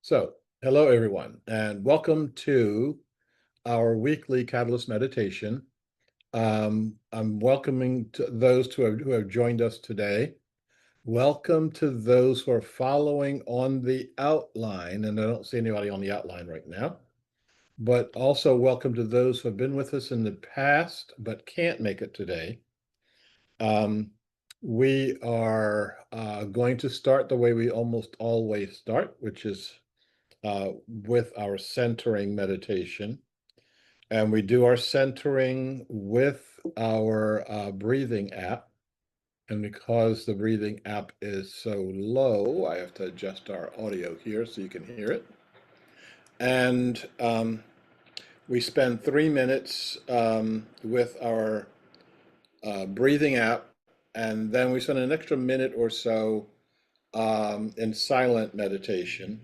So, hello everyone, and welcome to our weekly Catalyst meditation. I'm welcoming to those who have joined us today. Welcome to those who are following on the outline, and I don't see anybody on the outline right now. But also welcome to those who have been with us in the past but can't make it today. Um, we are going to start the way we almost always start, which is with our centering meditation. And we do our centering with our breathing app. And because the breathing app is so low, I have to adjust our audio here so you can hear it. And we spend 3 minutes with our breathing app, and then we spend an extra minute or so in silent meditation.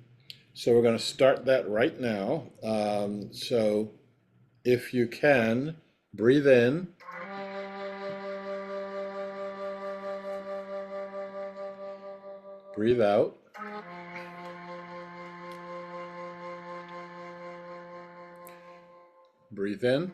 So we're going to start that right now. So if you can, breathe in, breathe out. Breathe in.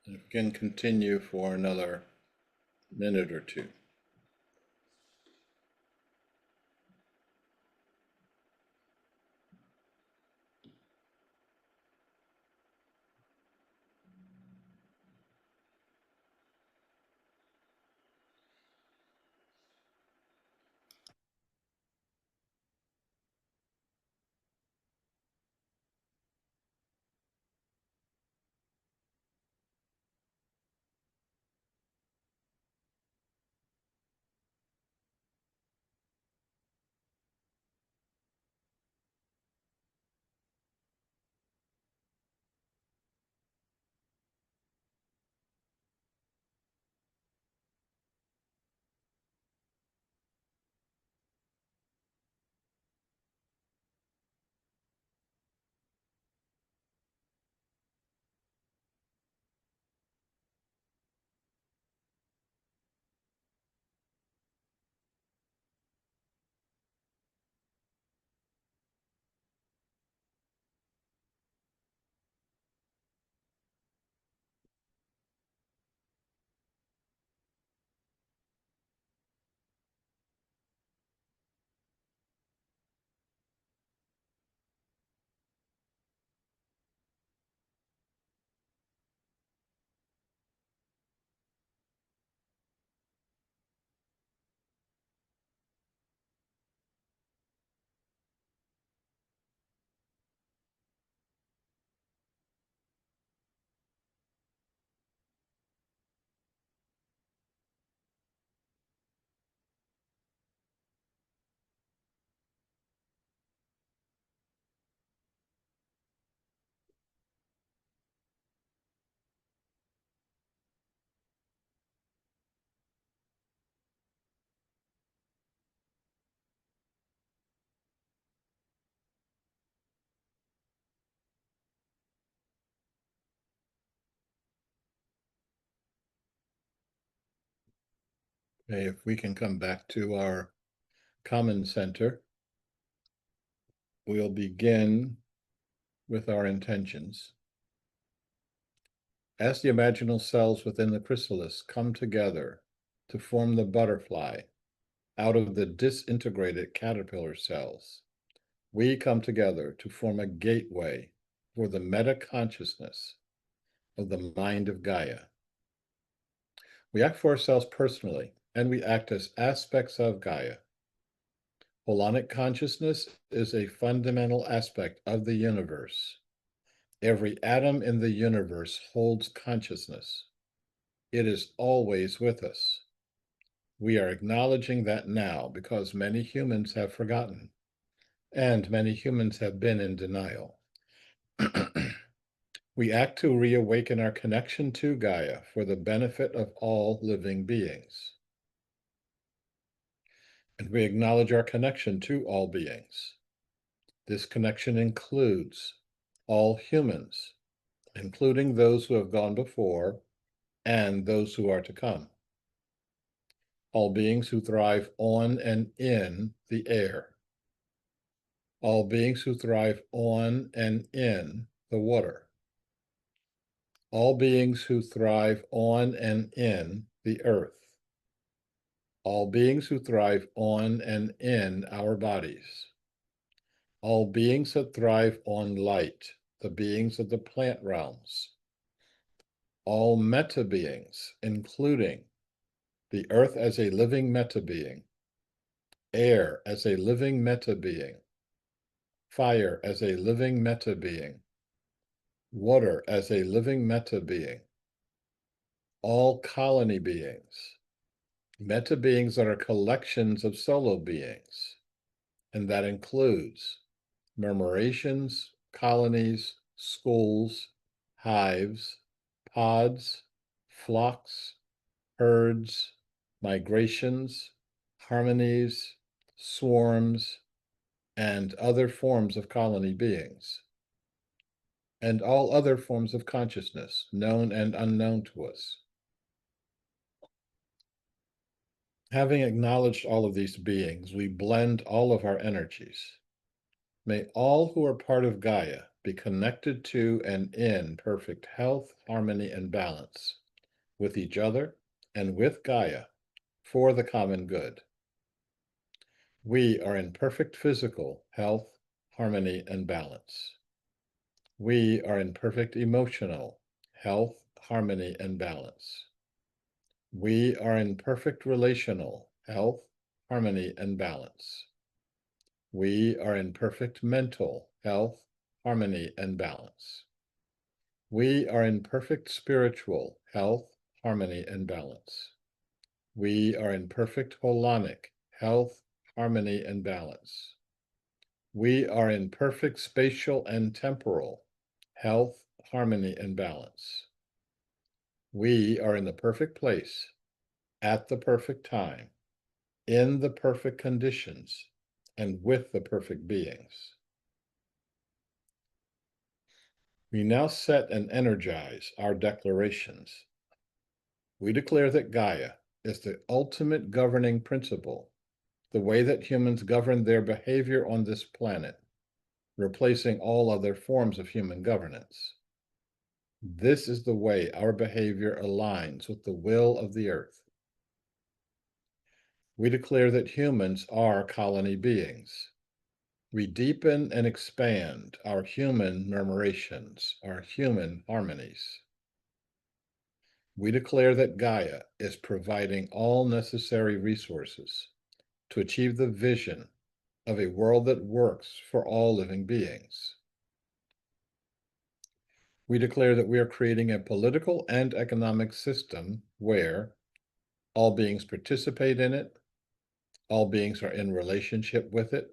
And you can continue for another minute or two. Okay, if we can come back to our common center, we'll begin with our intentions. As the imaginal cells within the chrysalis come together to form the butterfly out of the disintegrated caterpillar cells, we come together to form a gateway for the meta-consciousness of the mind of Gaia. We act for ourselves personally, and we act as aspects of Gaia. Holonic consciousness is a fundamental aspect of the universe. Every atom in the universe holds consciousness. It is always with us. We are acknowledging that now because many humans have forgotten, and many humans have been in denial. We act to reawaken our connection to Gaia for the benefit of all living beings. And we acknowledge our connection to all beings. This connection includes all humans, including those who have gone before and those who are to come. All beings who thrive on and in the air. All beings who thrive on and in the water. All beings who thrive on and in the earth. All beings who thrive on and in our bodies. All beings that thrive on light, the beings of the plant realms. All meta-beings, including the earth as a living meta-being, air as a living meta-being, fire as a living meta-being, water as a living meta-being, all colony beings, meta-beings that are collections of solo beings, and that includes murmurations, colonies, schools, hives, pods, flocks, herds, migrations, harmonies, swarms, and other forms of colony beings, and all other forms of consciousness, known and unknown to us. Having acknowledged all of these beings, we blend all of our energies. May all who are part of Gaia be connected to and in perfect health, harmony, and balance with each other and with Gaia for the common good. We are in perfect physical health, harmony, and balance. We are in perfect emotional health, harmony, and balance. We are in perfect relational health, harmony, and balance. We are in perfect mental health, harmony, and balance. We are in perfect spiritual health, harmony, and balance. We are in perfect holonic health, harmony, and balance. We are in perfect spatial and temporal health, harmony, and balance. We are in the perfect place, at the perfect time, in the perfect conditions, and with the perfect beings. We now set and energize our declarations. We declare that Gaia is the ultimate governing principle, the way that humans govern their behavior on this planet, replacing all other forms of human governance. This is the way our behavior aligns with the will of the earth. We declare that humans are colony beings. We deepen and expand our human murmurations, our human harmonies. We declare that Gaia is providing all necessary resources to achieve the vision of a world that works for all living beings. We declare that we are creating a political and economic system where all beings participate in it, all beings are in relationship with it,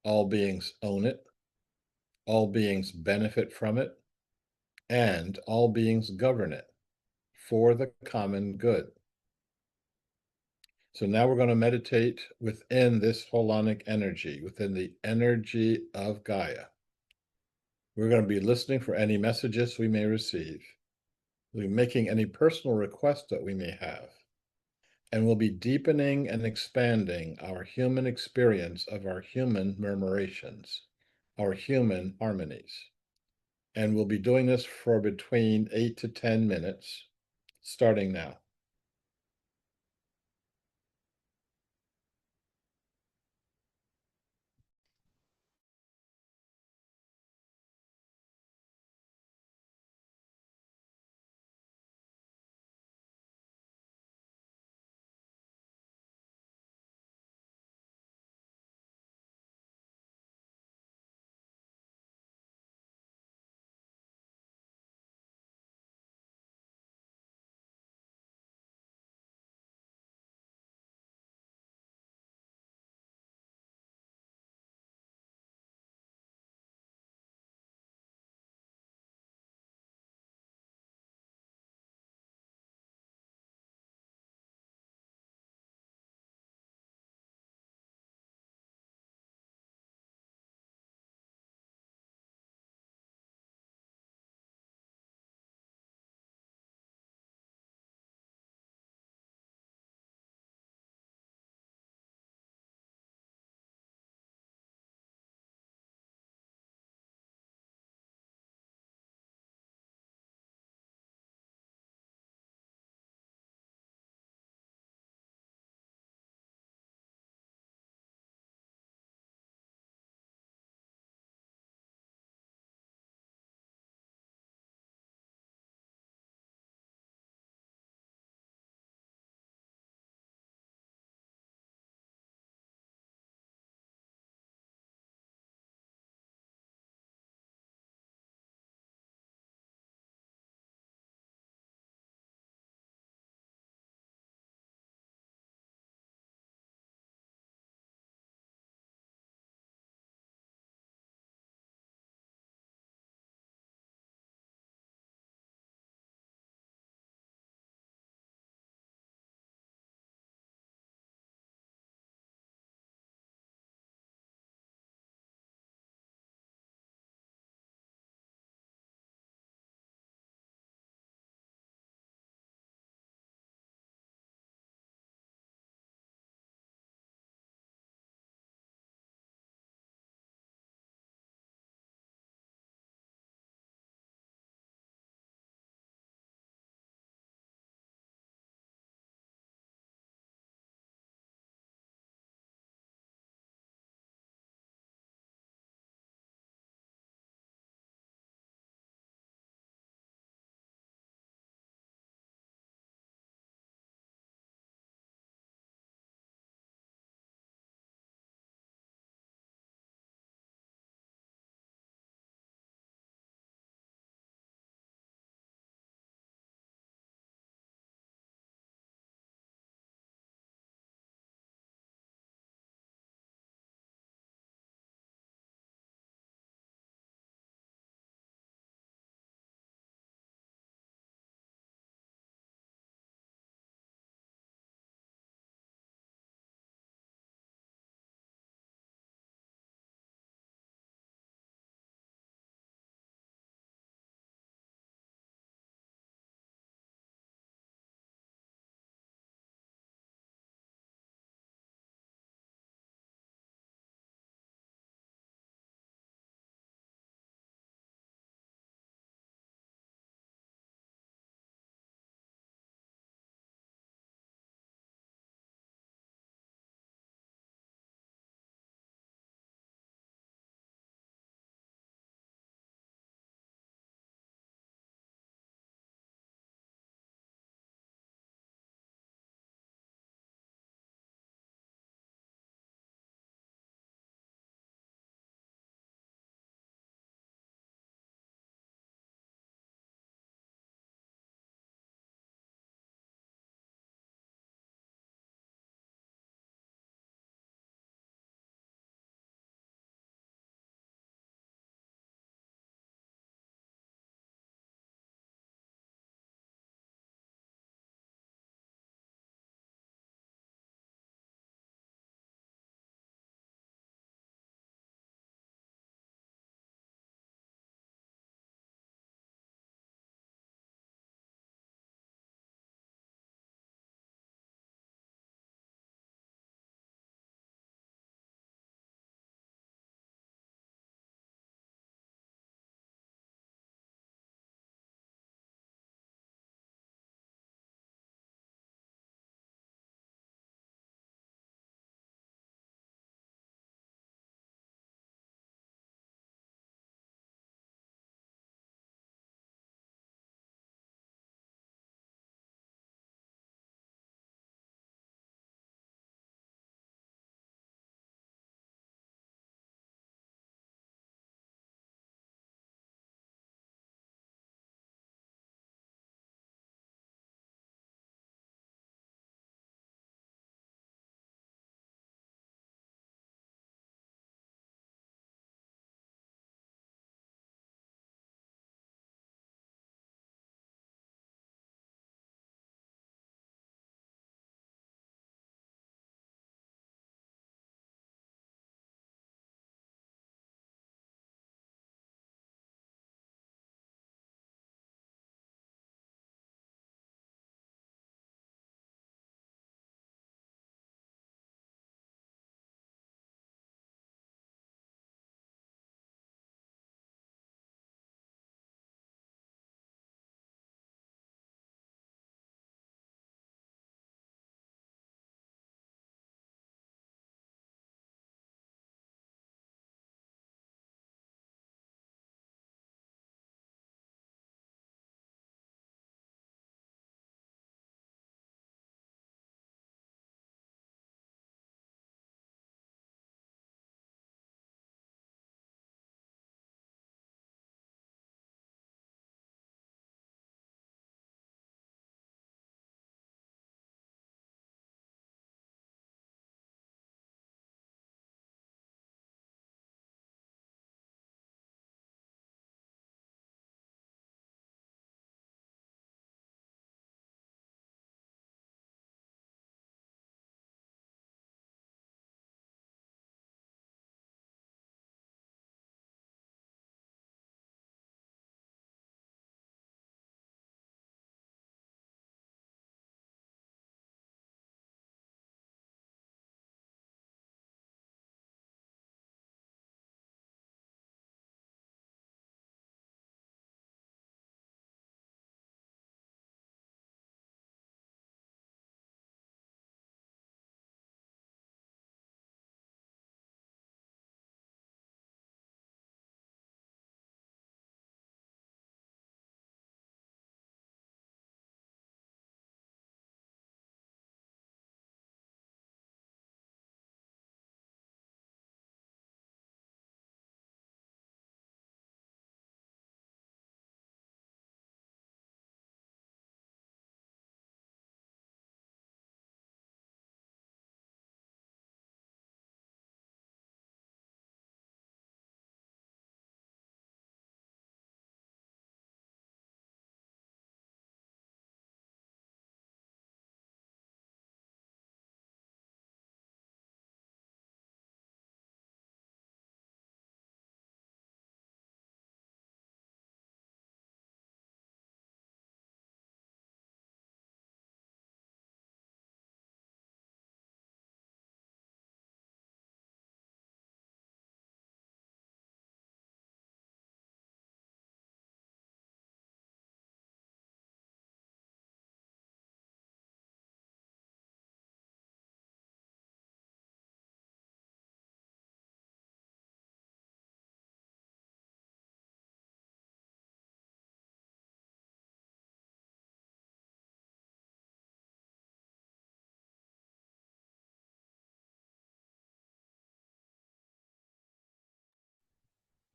all beings own it, all beings benefit from it, and all beings govern it for the common good. So now we're going to meditate within this holonic energy, within the energy of Gaia. We're going to be listening for any messages we may receive. We'll be making any personal requests that we may have. and we'll be deepening and expanding our human experience of our human murmurations, our human harmonies. And we'll be doing this for between 8 to 10 minutes, starting now.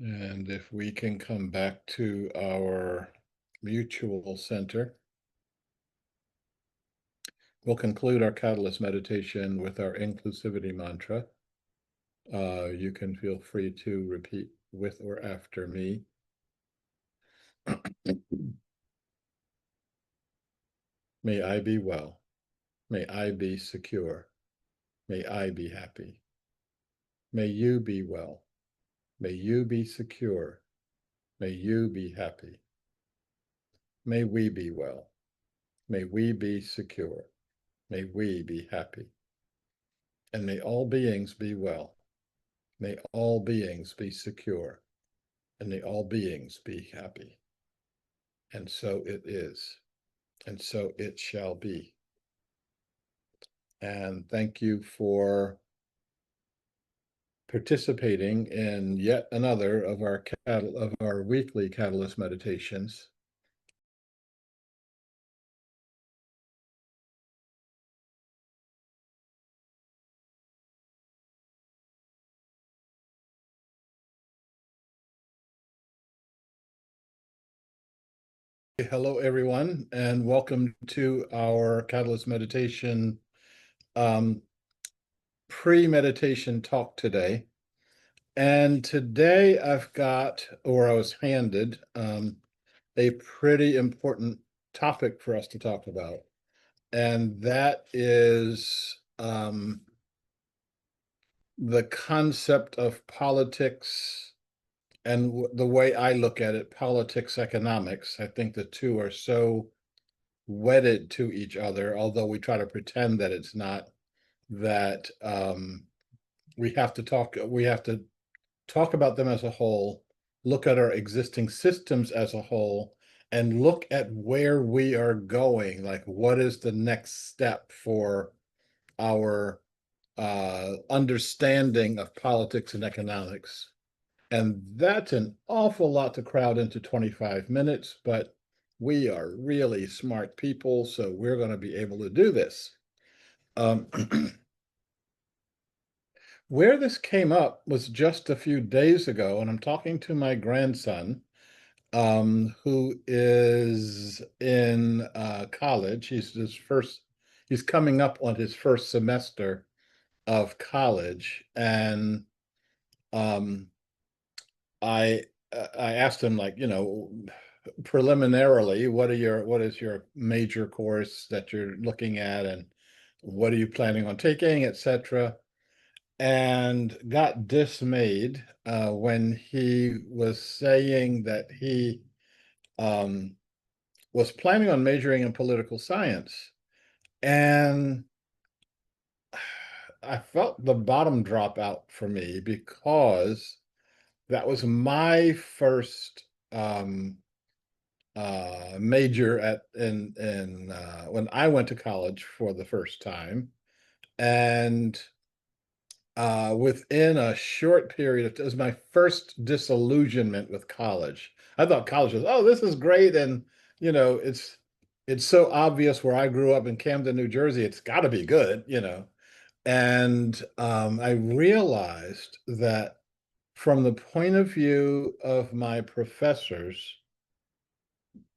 And if we can come back to our mutual center, we'll conclude our Catalyst meditation with our inclusivity mantra. You can feel free to repeat with or after me. May I be well. May I be secure. May I be happy. May you be well. May you be secure. May you be happy. May we be well. May we be secure. May we be happy. And may all beings be well. May all beings be secure. And may all beings be happy. And so it is. And so it shall be. And thank you for participating in yet another of our weekly Catalyst meditations. Hello, everyone, and welcome to our Catalyst meditation pre-meditation talk today. And today I've got, or I was handed, a pretty important topic for us to talk about. And that is the concept of politics and the way I look at it, politics, economics. I think the two are so wedded to each other, although we try to pretend that it's not, that we have to talk about them as a whole, look at our existing systems as a whole, and look at where we are going. Like, what is the next step for our understanding of politics and economics? And that's an awful lot to crowd into 25 minutes, but we are really smart people, so we're going to be able to do this. Where this came up was just a few days ago, and I'm talking to my grandson, who is in college. He's coming up on his first semester of college, and um, I I asked him, like, preliminarily, what is your major course that you're looking at, and what are you planning on taking, etc., and got dismayed when he was saying that he was planning on majoring in political science. And I felt the bottom drop out for me, because that was my first major when I went to college for the first time. And within a short period it was my first disillusionment with college. I thought college was, oh, this is great, and it's so obvious where I grew up in Camden, New Jersey. It's got to be good. And I realized that from the point of view of my professors,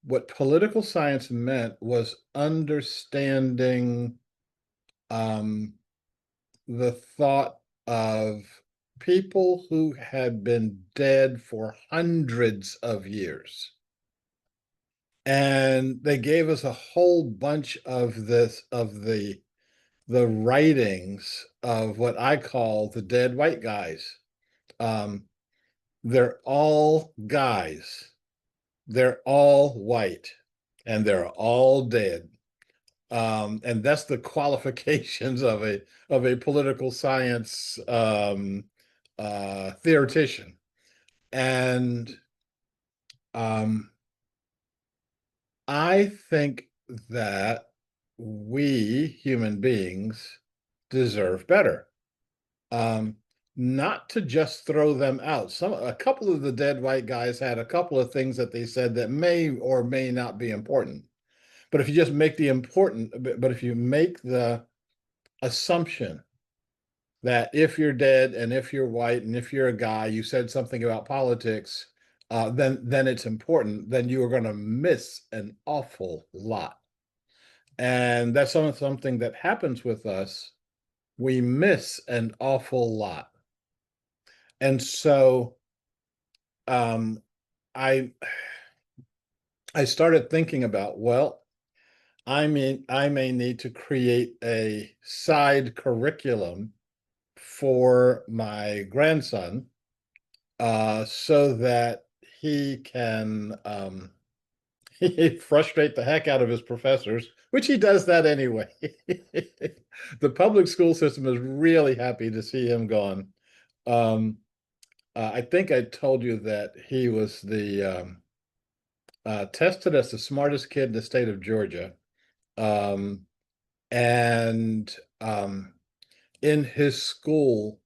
what political science meant was understanding the thought of people who had been dead for hundreds of years. And they gave us a whole bunch of the writings of what I call the dead white guys. They're all guys. They're all white, and they're all dead. And that's the qualifications of a political science theoretician. And I think that we human beings deserve better. Not to just throw them out. A couple of the dead white guys had a couple of things that they said that may or may not be important. But if you just make the important, but if you make the assumption that if you're dead and if you're white and if you're a guy, you said something about politics, then it's important, then you are going to miss an awful lot. And that's something that happens with us. We miss an awful lot. And so um, I I started thinking about, well, I may need to create a side curriculum for my grandson, so that he can he frustrate the heck out of his professors, which he does that anyway. The public school system is really happy to see him gone. Um, I think I told you that he was tested as the smartest kid in the state of Georgia. Um, and in his school,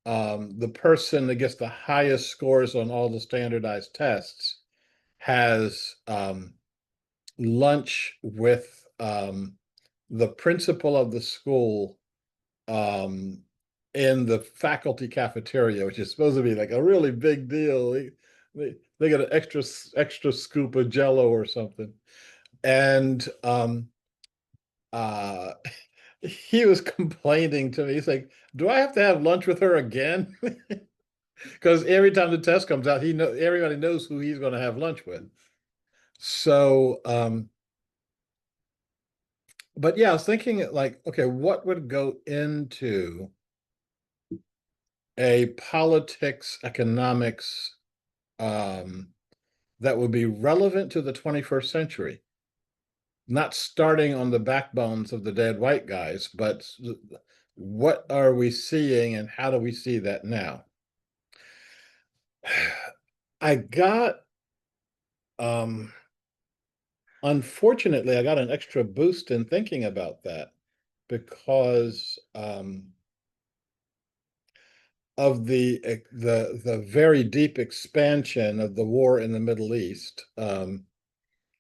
the person that gets the highest scores on all the standardized tests has lunch with the principal of the school um, in the faculty cafeteria, which is supposed to be like a really big deal. They get an extra scoop of Jello or something, and uh, he was complaining to me. He's like, "Do I have to have lunch with her again?" Because every time the test comes out, everybody knows who he's going to have lunch with. So, but yeah, I was thinking like, okay, what would go into a politics economics um, that would be relevant to the 21st century, not starting on the backbones of the dead white guys, but what are we seeing and how do we see that now? I got, um, unfortunately, I got an extra boost in thinking about that because of the very deep expansion of the war in the Middle East,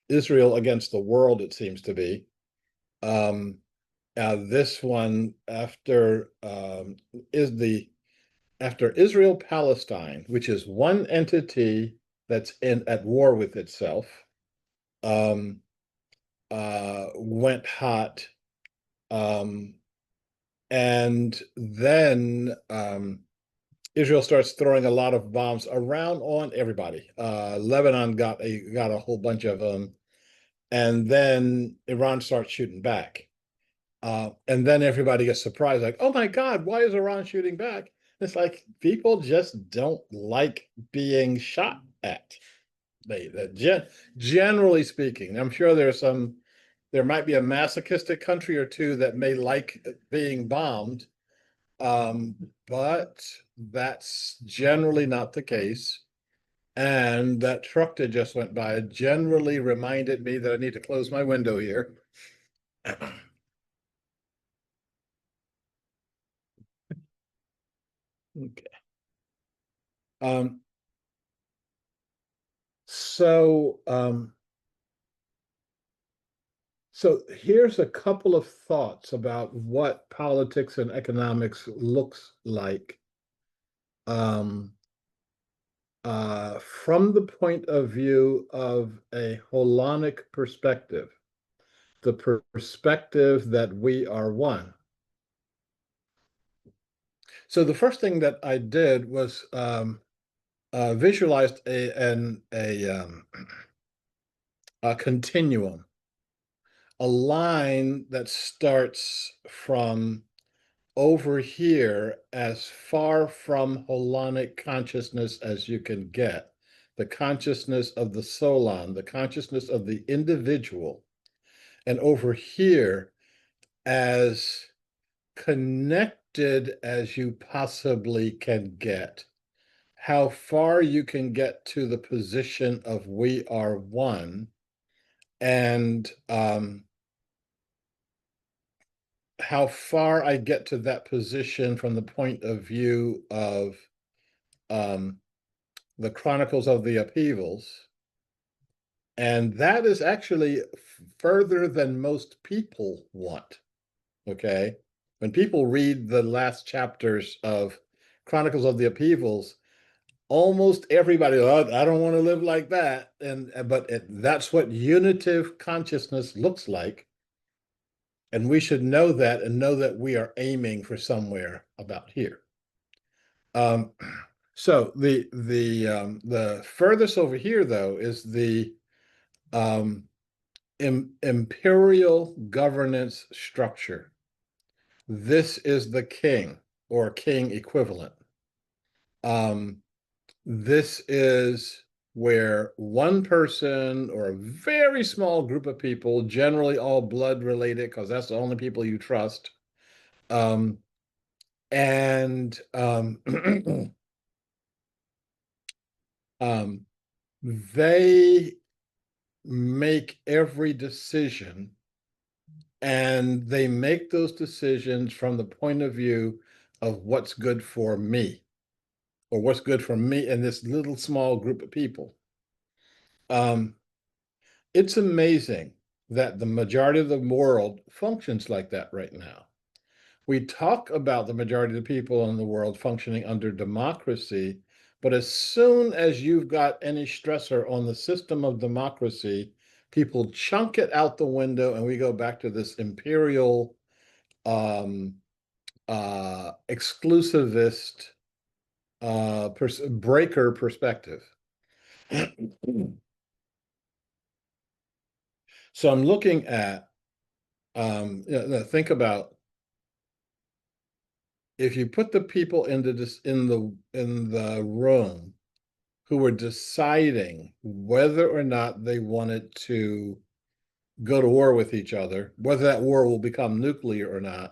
Israel against the world, it seems to be. This one is the after Israel Palestine, which is one entity that's in at war with itself, um, went hot, um, and then Israel starts throwing a lot of bombs around on everybody. Lebanon got a whole bunch of them, and then Iran starts shooting back. And then everybody gets surprised, like, "Oh my God, why is Iran shooting back?" It's like people just don't like being shot at. Generally speaking, I'm sure there might be a masochistic country or two that may like being bombed, um, but that's generally not the case. And that truck that just went by generally reminded me that I need to close my window here. Okay. Um, so, so here's a couple of thoughts about what politics and economics looks like, um, from the point of view of a holonic perspective, the perspective that we are one. So the first thing that I did was visualized a continuum, a line that starts from over here as far from holonic consciousness as you can get, the consciousness of the solon, the consciousness of the individual, and over here as connected as you possibly can get. How far you can get to the position of we are one, and how far I get to that position from the point of view of um, the Chronicles of the Upheavals. And that is actually further than most people want. Okay. When people read the last chapters of Chronicles of the Upheavals, almost everybody, oh, I don't want to live like that. That's what unitive consciousness looks like. And we should know that and know that we are aiming for somewhere about here. Um, so the furthest over here, though, is the imperial governance structure. This is the king or king equivalent. This is where one person or a very small group of people, generally all blood related, because that's the only people you trust, and they make every decision, and they make those decisions from the point of view of what's good for me, or what's good for me and this little small group of people. It's amazing that the majority of the world functions like that right now. We talk about the majority of the people in the world functioning under democracy, but as soon as you've got any stressor on the system of democracy, people chunk it out the window, and we go back to this imperial, exclusivist, breaker perspective. So I'm looking at, think about if you put the people into this in the room who were deciding whether or not they wanted to go to war with each other, whether that war will become nuclear or not,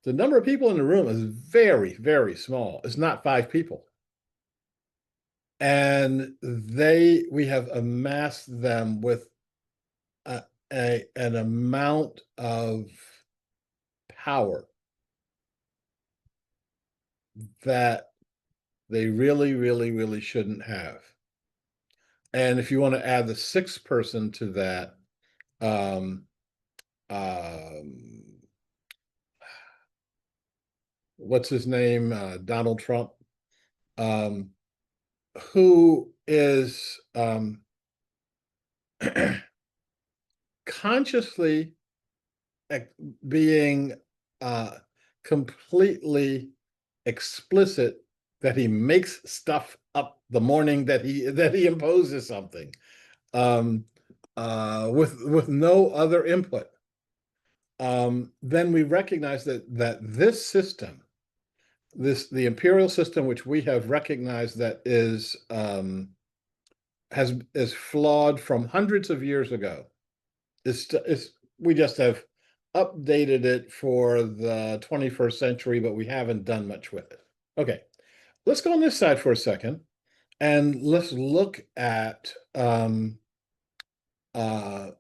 the number of people in the room is very, very small. It's not 5 people. And we have amassed them with an amount of power that they really, really, really shouldn't have. And if you want to add the 6th person to that, um, what's his name? Donald Trump, who is consciously being completely explicit that he makes stuff up the morning that he imposes something, with no other input. Then we recognize that this system, the imperial system, which we have recognized that is flawed from hundreds of years ago, we just have updated it for the 21st century, but we haven't done much with it. Okay, let's go on this side for a second, and let's look at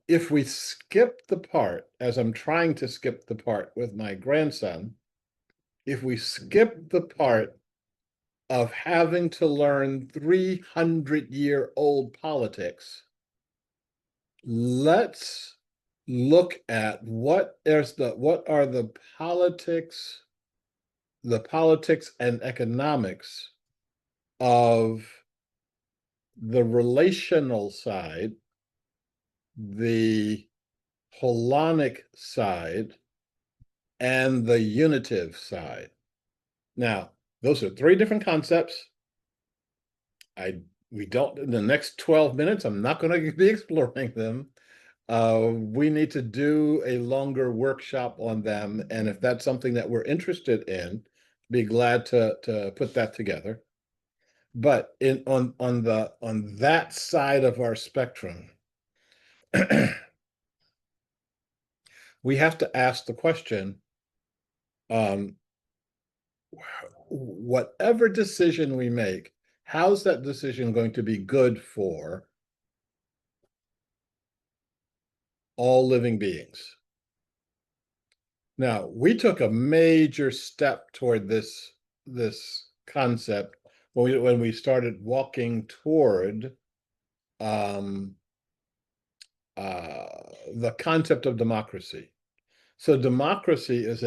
if we skip the part, as I'm trying to skip the part with my grandson, if we skip the part of having to learn 300-year-old politics, let's look at what are the politics and economics of the relational side, the holonic side, and the unitive side. Now, those are 3 different concepts. In the next 12 minutes, I'm not going to be exploring them. We need to do a longer workshop on them, and if that's something that we're interested in, be glad to put that together. But on that side of our spectrum, we have to ask the question, whatever decision we make, how's that decision going to be good for all living beings? Now, we took a major step toward this concept when we started walking toward the concept of democracy. So democracy is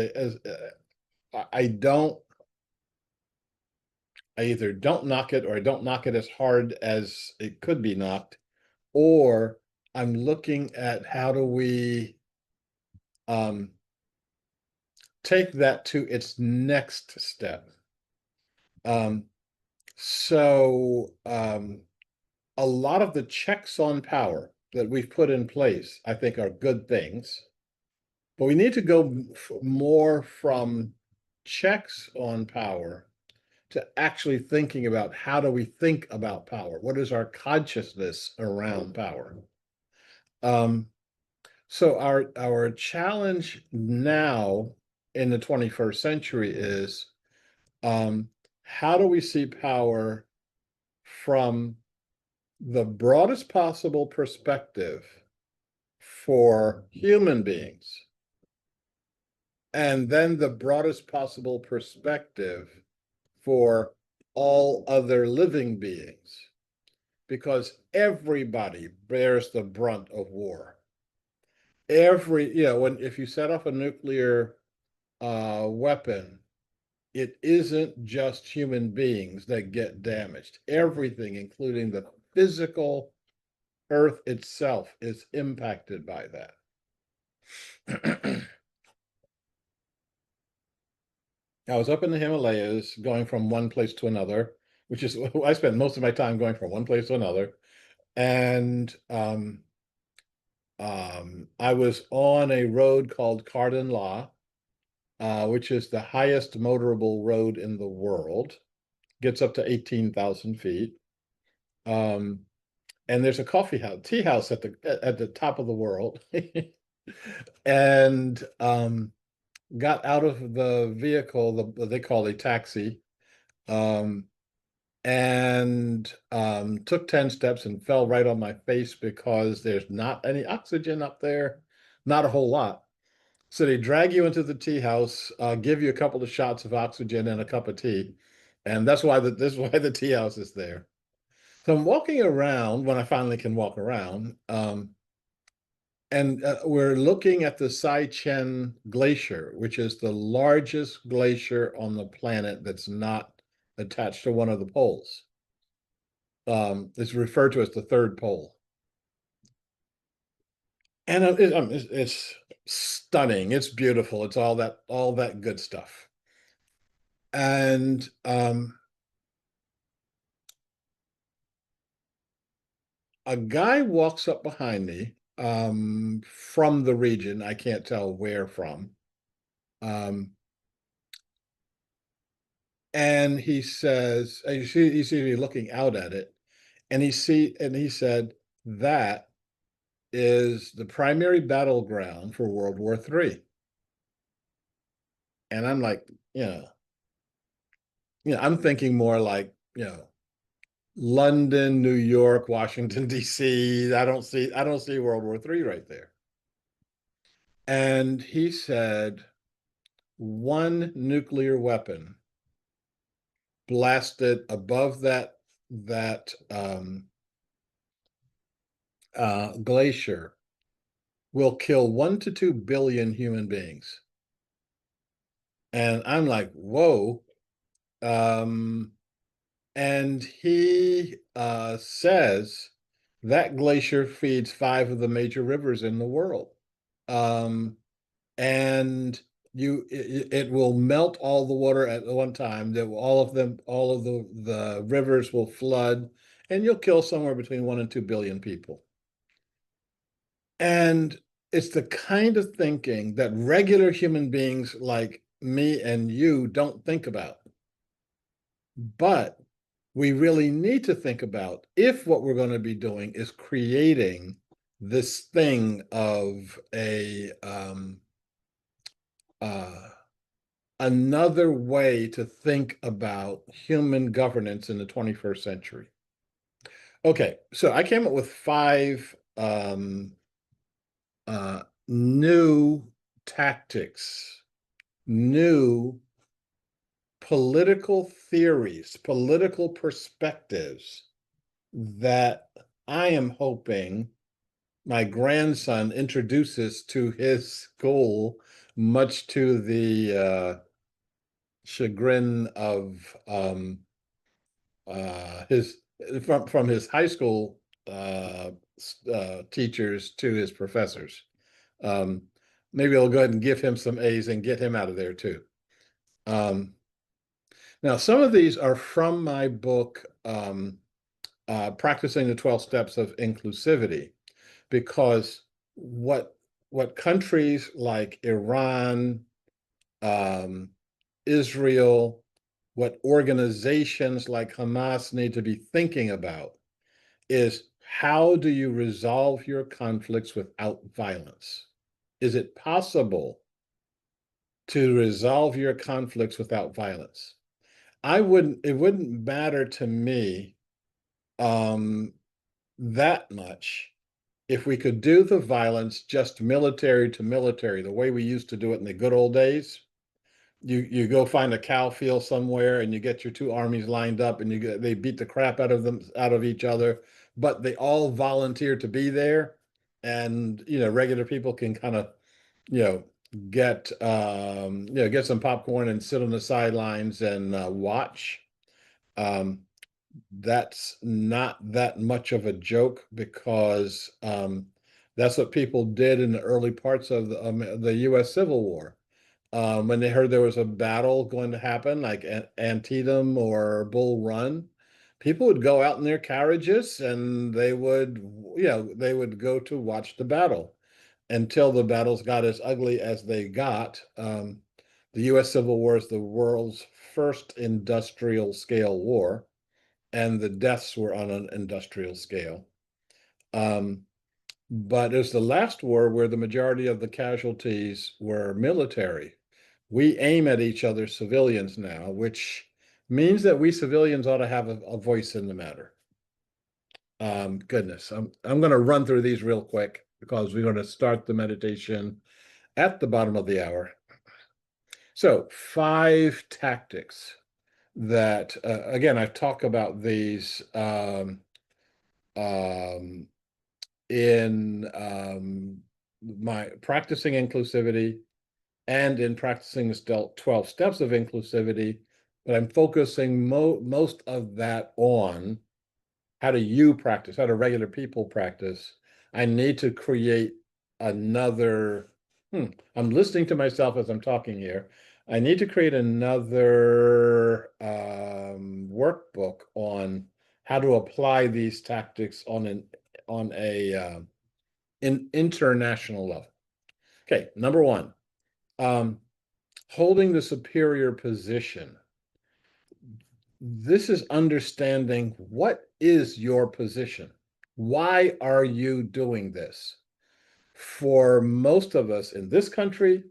I either don't knock it or I don't knock it as hard as it could be knocked, or I'm looking at how do we um, take that to its next step. Um, so a lot of the checks on power that we've put in place, I think, are good things, but we need to go more from checks on power to actually thinking about how do we think about power? What is our consciousness around power? Um, so our challenge now in the 21st century is how do we see power from the broadest possible perspective for human beings, and then the broadest possible perspective for all other living beings, because everybody bears the brunt of war. If you set off a nuclear weapon, it isn't just human beings that get damaged. Everything, including the physical Earth itself, is impacted by that. I was up in the Himalayas going from one place to another, which is I spent most of my time going from one place to another. And I was on a road called Cardin La, which is the highest motorable road in the world, gets up to 18,000 feet. Um, and there's a tea house at the top of the world. And got out of the vehicle, they call a taxi, um, and took 10 steps and fell right on my face because there's not any oxygen up there, not a whole lot. So they drag you into the tea house, give you a couple of shots of oxygen and a cup of tea, and this is why the tea house is there. So I'm walking around when I finally can walk around, and we're looking at the Sai-Chen Glacier, which is the largest glacier on the planet that's not attached to one of the poles. It's referred to as the third pole. And it's stunning. It's beautiful. It's all that good stuff. And a guy walks up behind me from the region. I can't tell where from. And he says, you see me looking out at it, and he said that is the primary battleground for World War III. And I'm like, I'm thinking more like, London, New York, Washington, D.C. I don't see World War III right there. And he said one nuclear weapon blasted above that glacier will kill 1 to 2 billion human beings. And I'm like, whoa. And he says that glacier feeds 5 of the major rivers in the world. Um, and it will melt all the water at one time. That all of the rivers will flood, and you'll kill somewhere between 1 and 2 billion people. And it's the kind of thinking that regular human beings like me and you don't think about. But we really need to think about if what we're going to be doing is creating this thing of another way to think about human governance in the 21st century. Okay, so I came up with 5 new tactics, new political theories, political perspectives that I am hoping my grandson introduces to his school, much to the chagrin of his from his high school teachers to his professors. Um, Maybe I'll go ahead and give him some A's and get him out of there too. Um, Now, some of these are from my book, Practicing the 12 Steps of Inclusivity, because what what countries like Iran, um, Israel, what organizations like Hamas need to be thinking about is, how do you resolve your conflicts without violence? Is it possible to resolve your conflicts without violence? It wouldn't matter to me um, that much if we could do the violence just military to military, the way we used to do it in the good old days. You go find a cow field somewhere and you get your two armies lined up and they beat the crap out of each other, but they all volunteer to be there, and regular people can kind of you know get some popcorn and sit on the sidelines and watch. Um, that's not that much of a joke, because that's what people did in the early parts of the U.S. Civil War. When they heard there was a battle going to happen, like Antietam or Bull Run, people would go out in their carriages and they would go to watch the battle until the battles got as ugly as they got. The U.S. Civil War is the world's first industrial scale war, and the deaths were on an industrial scale. Um, but it's the last war where the majority of the casualties were military. We aim at each other, civilians, now, which means that we civilians ought to have a voice in the matter. Goodness, I'm going to run through these real quick because we're going to start the meditation at the bottom of the hour. So, 5 tactics that, again, I've talked about these um, in my practicing inclusivity and in practicing the 12 steps of inclusivity, but I'm focusing most of that on how do you practice, how do regular people practice. I need to create another, I'm listening to myself as I'm talking here. I need to create another workbook on how to apply these tactics on a international level. Okay, number one, um, holding the superior position. This is understanding, what is your position? Why are you doing this? For most of us in this country,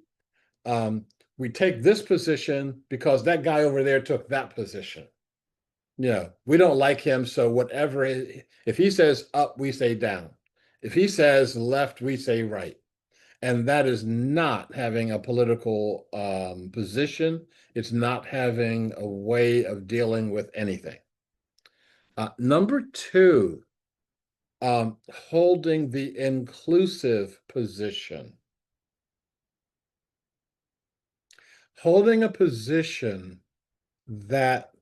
um, we take this position because that guy over there took that position. We don't like him, so whatever, if he says up, we say down. If he says left, we say right. And that is not having a political position. It's not having a way of dealing with anything. Number two, holding the inclusive position. Holding a position that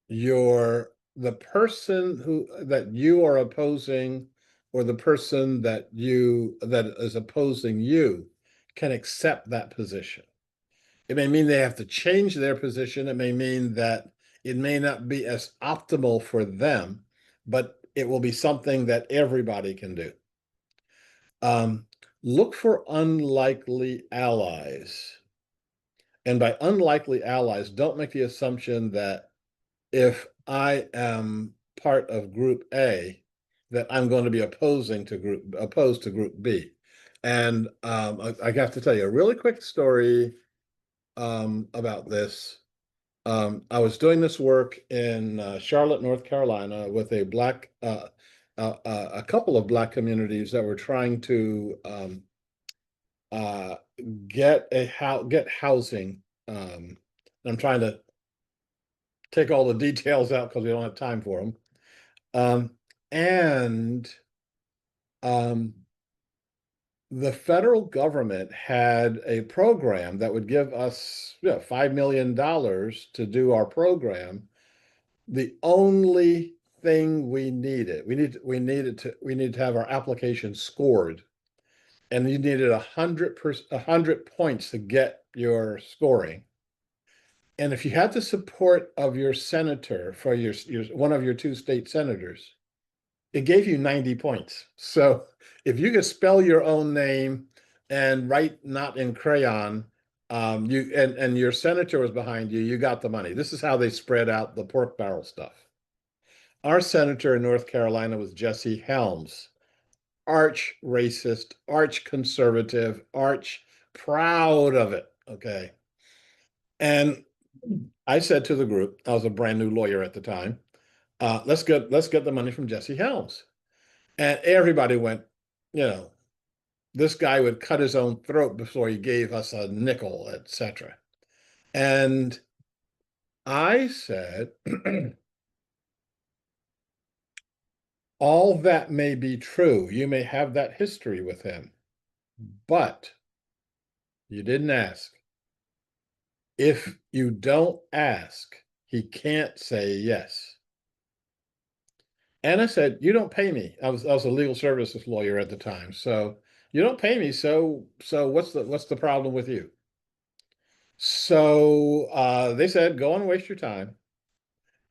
the person that you are opposing, or the person that is opposing you, can accept that position. It may mean they have to change their position. It may mean that it may not be as optimal for them, but it will be something that everybody can do. Um, Look for unlikely allies. And by unlikely allies, don't make the assumption that if I am part of group A, that I'm going to be opposed to group B. And I have to tell you a really quick story about this. I was doing this work in Charlotte, North Carolina, with a couple of Black communities that were trying to uh, get housing. I'm trying to take all the details out because we don't have time for them. Um, and the federal government had a program that would give us, $5 million to do our program. The only thing we needed to have our application scored, and you needed 100 points to get your scoring. And if you had the support of your senator for your one of your two state senators, it gave you 90 points. So if you could spell your own name and write not in crayon, you and your senator was behind you, you got the money. This is how they spread out the pork barrel stuff. Our senator in North Carolina was Jesse Helms, arch racist, arch conservative, arch proud of it. Okay. And I said to the group, I was a brand new lawyer at the time, let's get the money from Jesse Helms. And everybody went, you know, this guy would cut his own throat before he gave us a nickel, etc. And I said, all that may be true. You may have that history with him, but you didn't ask. If you don't ask, he can't say yes. And I said, you don't pay me. I was a legal services lawyer at the time. So you don't pay me. So what's the problem with you? So they said, go and waste your time.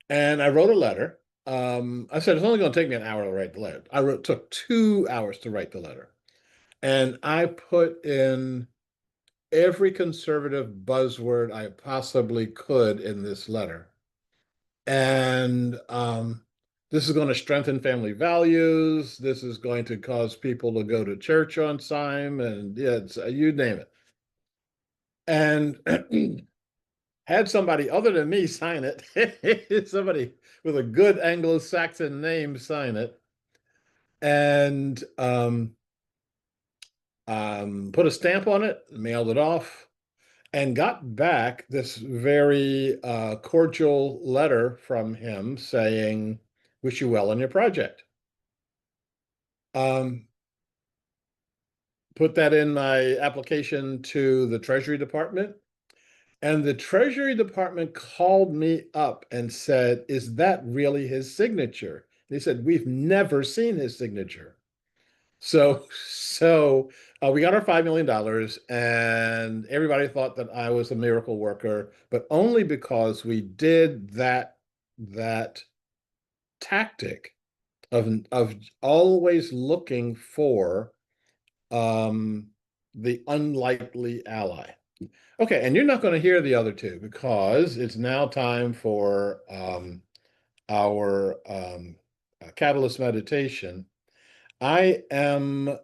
And I wrote a letter. I said, it's only going to take me an hour to write the letter. Took 2 hours to write the letter. And I put in every conservative buzzword I possibly could in this letter. And this is going to strengthen family values. This is going to cause people to go to church on time, and yeah, you name it. And had somebody other than me sign it, somebody with a good Anglo-Saxon name sign it, and put a stamp on it, mailed it off, and got back this very cordial letter from him saying, wish you well on your project. Um, put that in my application to the Treasury Department. And the Treasury Department called me up and said, is that really his signature? They said, we've never seen his signature. So we got our $5 million, and everybody thought that I was a miracle worker, but only because we did that tactic of always looking for the unlikely ally. Okay, and you're not going to hear the other two because it's now time for our catalyst meditation. I am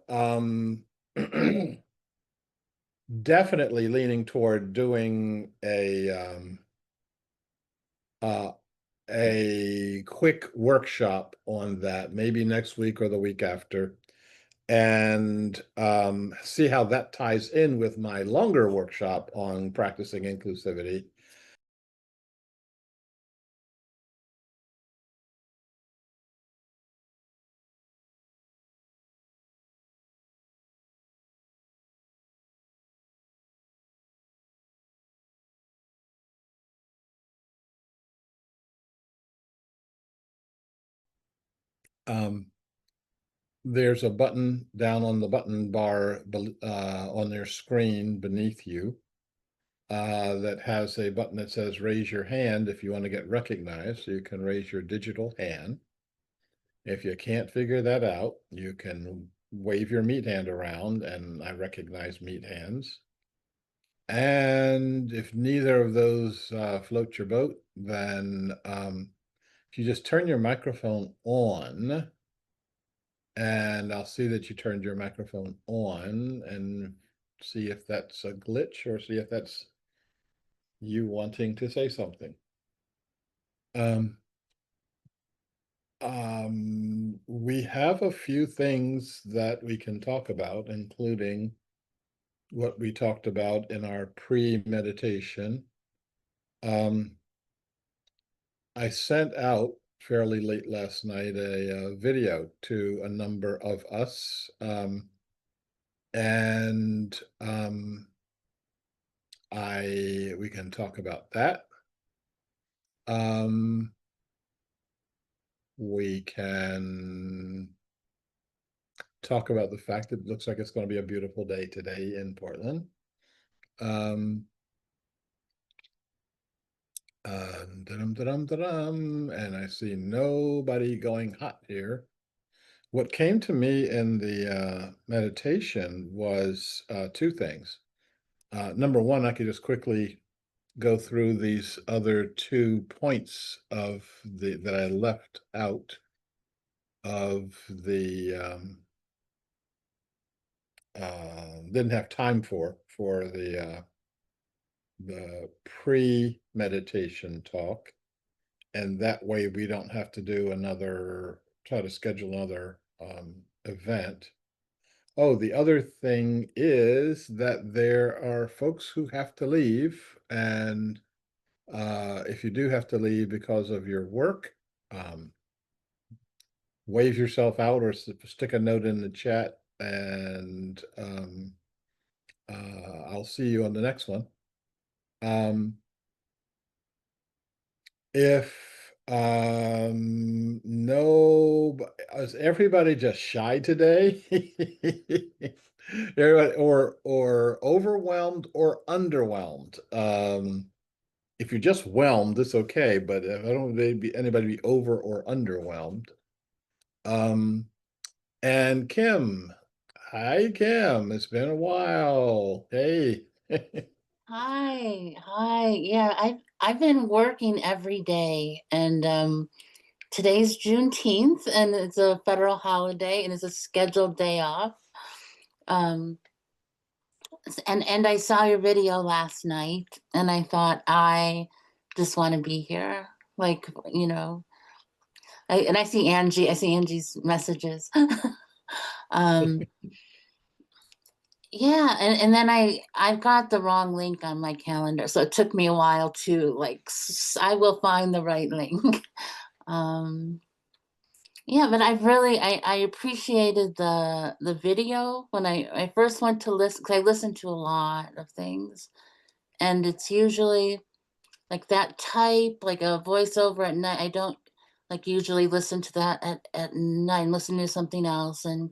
definitely leaning toward doing uh, a quick workshop on that, maybe next week or the week after, and see how that ties in with my longer workshop on practicing inclusivity. Um, there's a button down on the button bar on their screen beneath you that has a button that says raise your hand if you want to get recognized. So you can raise your digital hand. If you can't figure that out, you can wave your meat hand around, and I recognize meat hands. And if neither of those float your boat, then if you just turn your microphone on, and I'll see that you turned your microphone on, and see if that's a glitch or see if that's you wanting to say something. Um, we have a few things that we can talk about, including what we talked about in our pre-meditation. I sent out fairly late last night a video to a number of us, And we can talk about that. We can talk about the fact that it looks like it's going to be a beautiful day today in Portland. Um, and I see nobody going hot here. What came to me in the meditation was two things. Number one, I could just quickly go through these other 2 points of the that I left out of the didn't have time for the pre-meditation talk, and that way we don't have to do try to schedule another event. Oh, the other thing is that there are folks who have to leave, and if you do have to leave because of your work, um, wave yourself out or stick a note in the chat, and I'll see you on the next one. If no, is everybody just shy today? Everybody, or overwhelmed or underwhelmed. If you're just whelmed, it's okay, but if I don't want anybody be over or underwhelmed. And Kim, hi Kim, it's been a while. Hey. Hi. Yeah, I've been working every day, and today's Juneteenth, and it's a federal holiday, and it's a scheduled day off. Um, and I saw your video last night, and I thought I just want to be here, like and I see Angie. I see Angie's messages. um, yeah, and then I've got the wrong link on my calendar, so it took me a while to I will find the right link. um yeah, but I appreciated the video when I first went to listen, because I listen to a lot of things, and it's usually like that type, like a voiceover at night. I don't like usually listen to that at night, listen to something else. And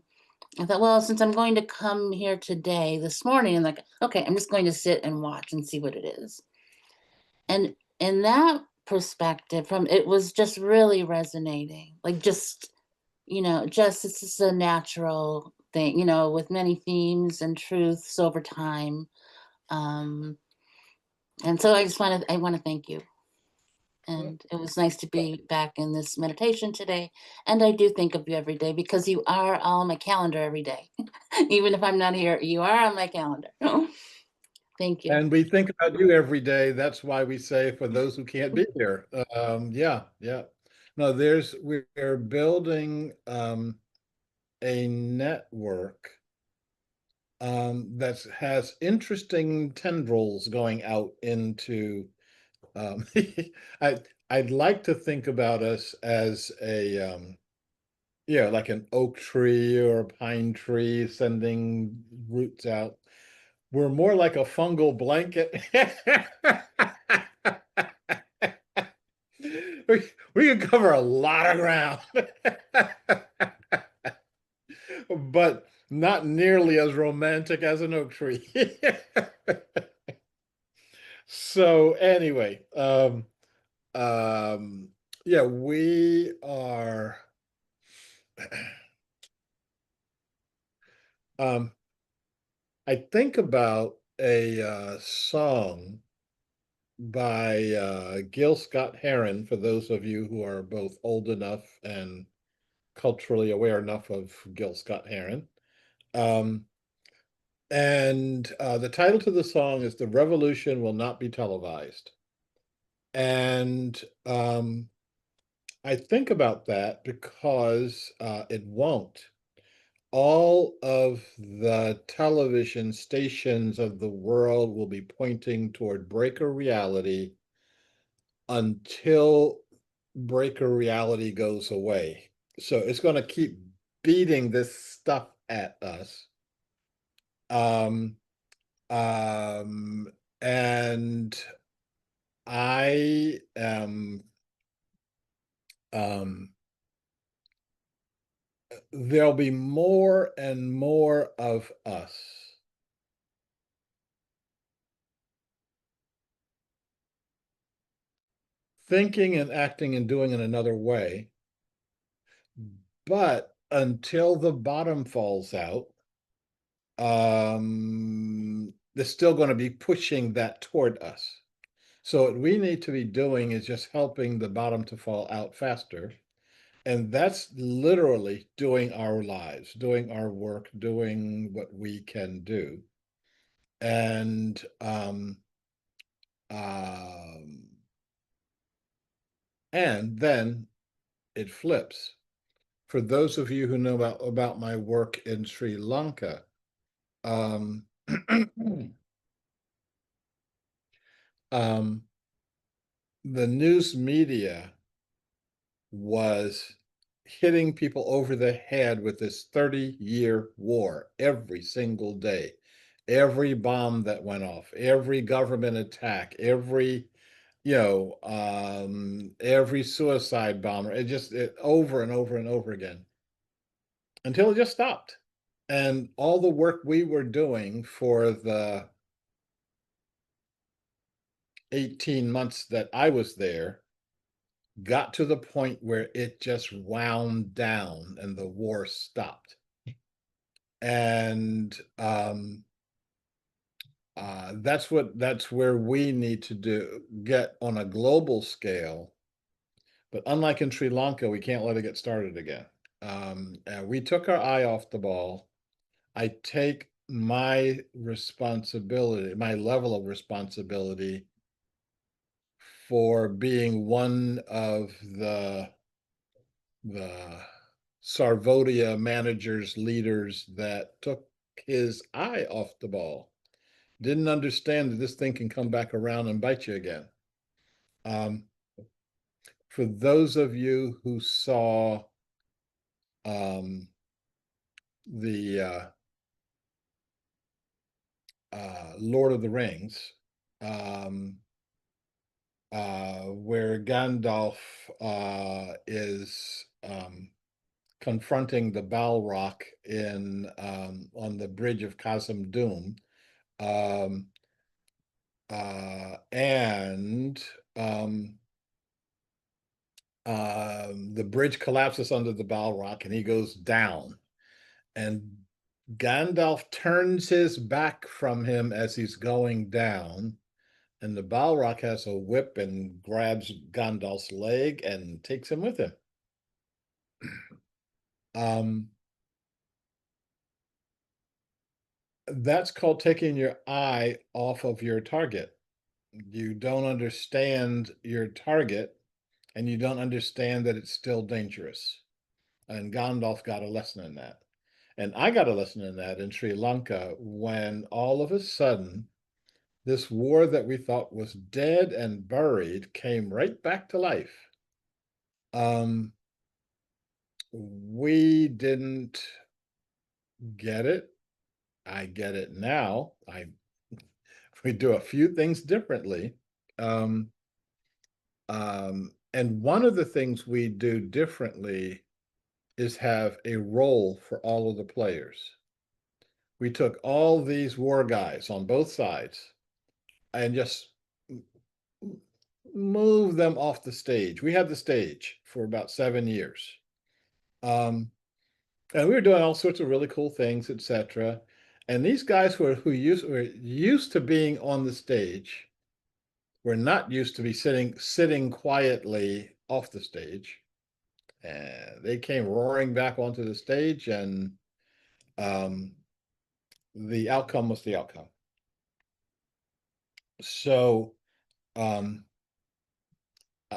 I thought, well, since I'm going to come here today, this morning, I'm like, okay, I'm just going to sit and watch and see what it is. And in that perspective, from it was just really resonating. Like just it's just a natural thing, with many themes and truths over time. Um, and so I want to thank you. And it was nice to be back in this meditation today. And I do think of you every day because you are on my calendar every day. Even if I'm not here, you are on my calendar. Thank you. And we think about you every day. That's why we say for those who can't be here. Yeah, yeah. No, we're building a network that has interesting tendrils going out into I I'd like to think about us as like an oak tree or a pine tree sending roots out. We're more like a fungal blanket. We can cover a lot of ground, but not nearly as romantic as an oak tree. So anyway, um, yeah, we are. Um, I think about a song by Gil Scott Heron, for those of you who are both old enough and culturally aware enough of Gil Scott Heron. Um, and the title to the song is "The Revolution Will Not Be Televised." And I think about that because it won't. All of the television stations of the world will be pointing toward breaker reality until breaker reality goes away. So it's going to keep beating this stuff at us Um, um, and I am, um, there'll be more and more of us thinking and acting and doing in another way. But until the bottom falls out, they're still going to be pushing that toward us. So what we need to be doing is just helping the bottom to fall out faster. And that's literally doing our lives, doing our work, doing what we can do. And um, and then it flips. For those of you who know about my work in Sri Lanka, um, um, the news media was hitting people over the head with this 30-year war every single day. Every bomb that went off, every government attack, every suicide bomber, it over and over and over again until it just stopped. And all the work we were doing for the 18 months that I was there got to the point where it just wound down and the war stopped. And that's where we need to get on a global scale. But unlike in Sri Lanka, we can't let it get started again. We took our eye off the ball. I take my responsibility, my level of responsibility for being one of the Sarvodia managers, leaders that took his eye off the ball. Didn't understand that this thing can come back around and bite you again. Um, for those of you who saw um, the Lord of the Rings, um, where Gandalf is confronting the Balrog in on the bridge of Khazad Dûm, um, and um, the bridge collapses under the Balrog, and he goes down. And Gandalf turns his back from him as he's going down, and the Balrog has a whip and grabs Gandalf's leg and takes him with him. Um, that's called taking your eye off of your target. You don't understand your target, and you don't understand that it's still dangerous. And Gandalf got a lesson in that. And I got a lesson in that in Sri Lanka when all of a sudden this war that we thought was dead and buried came right back to life. Um, we didn't get it. I get it now. We do a few things differently. Um, and one of the things we do differently is have a role for all of the players. We took all these war guys on both sides and just move them off the stage. We had the stage for about 7 years. And we were doing all sorts of really cool things, etc. And these guys were used to being on the stage were not used to be sitting quietly off the stage. And they came roaring back onto the stage, and um, the outcome was the outcome. So um,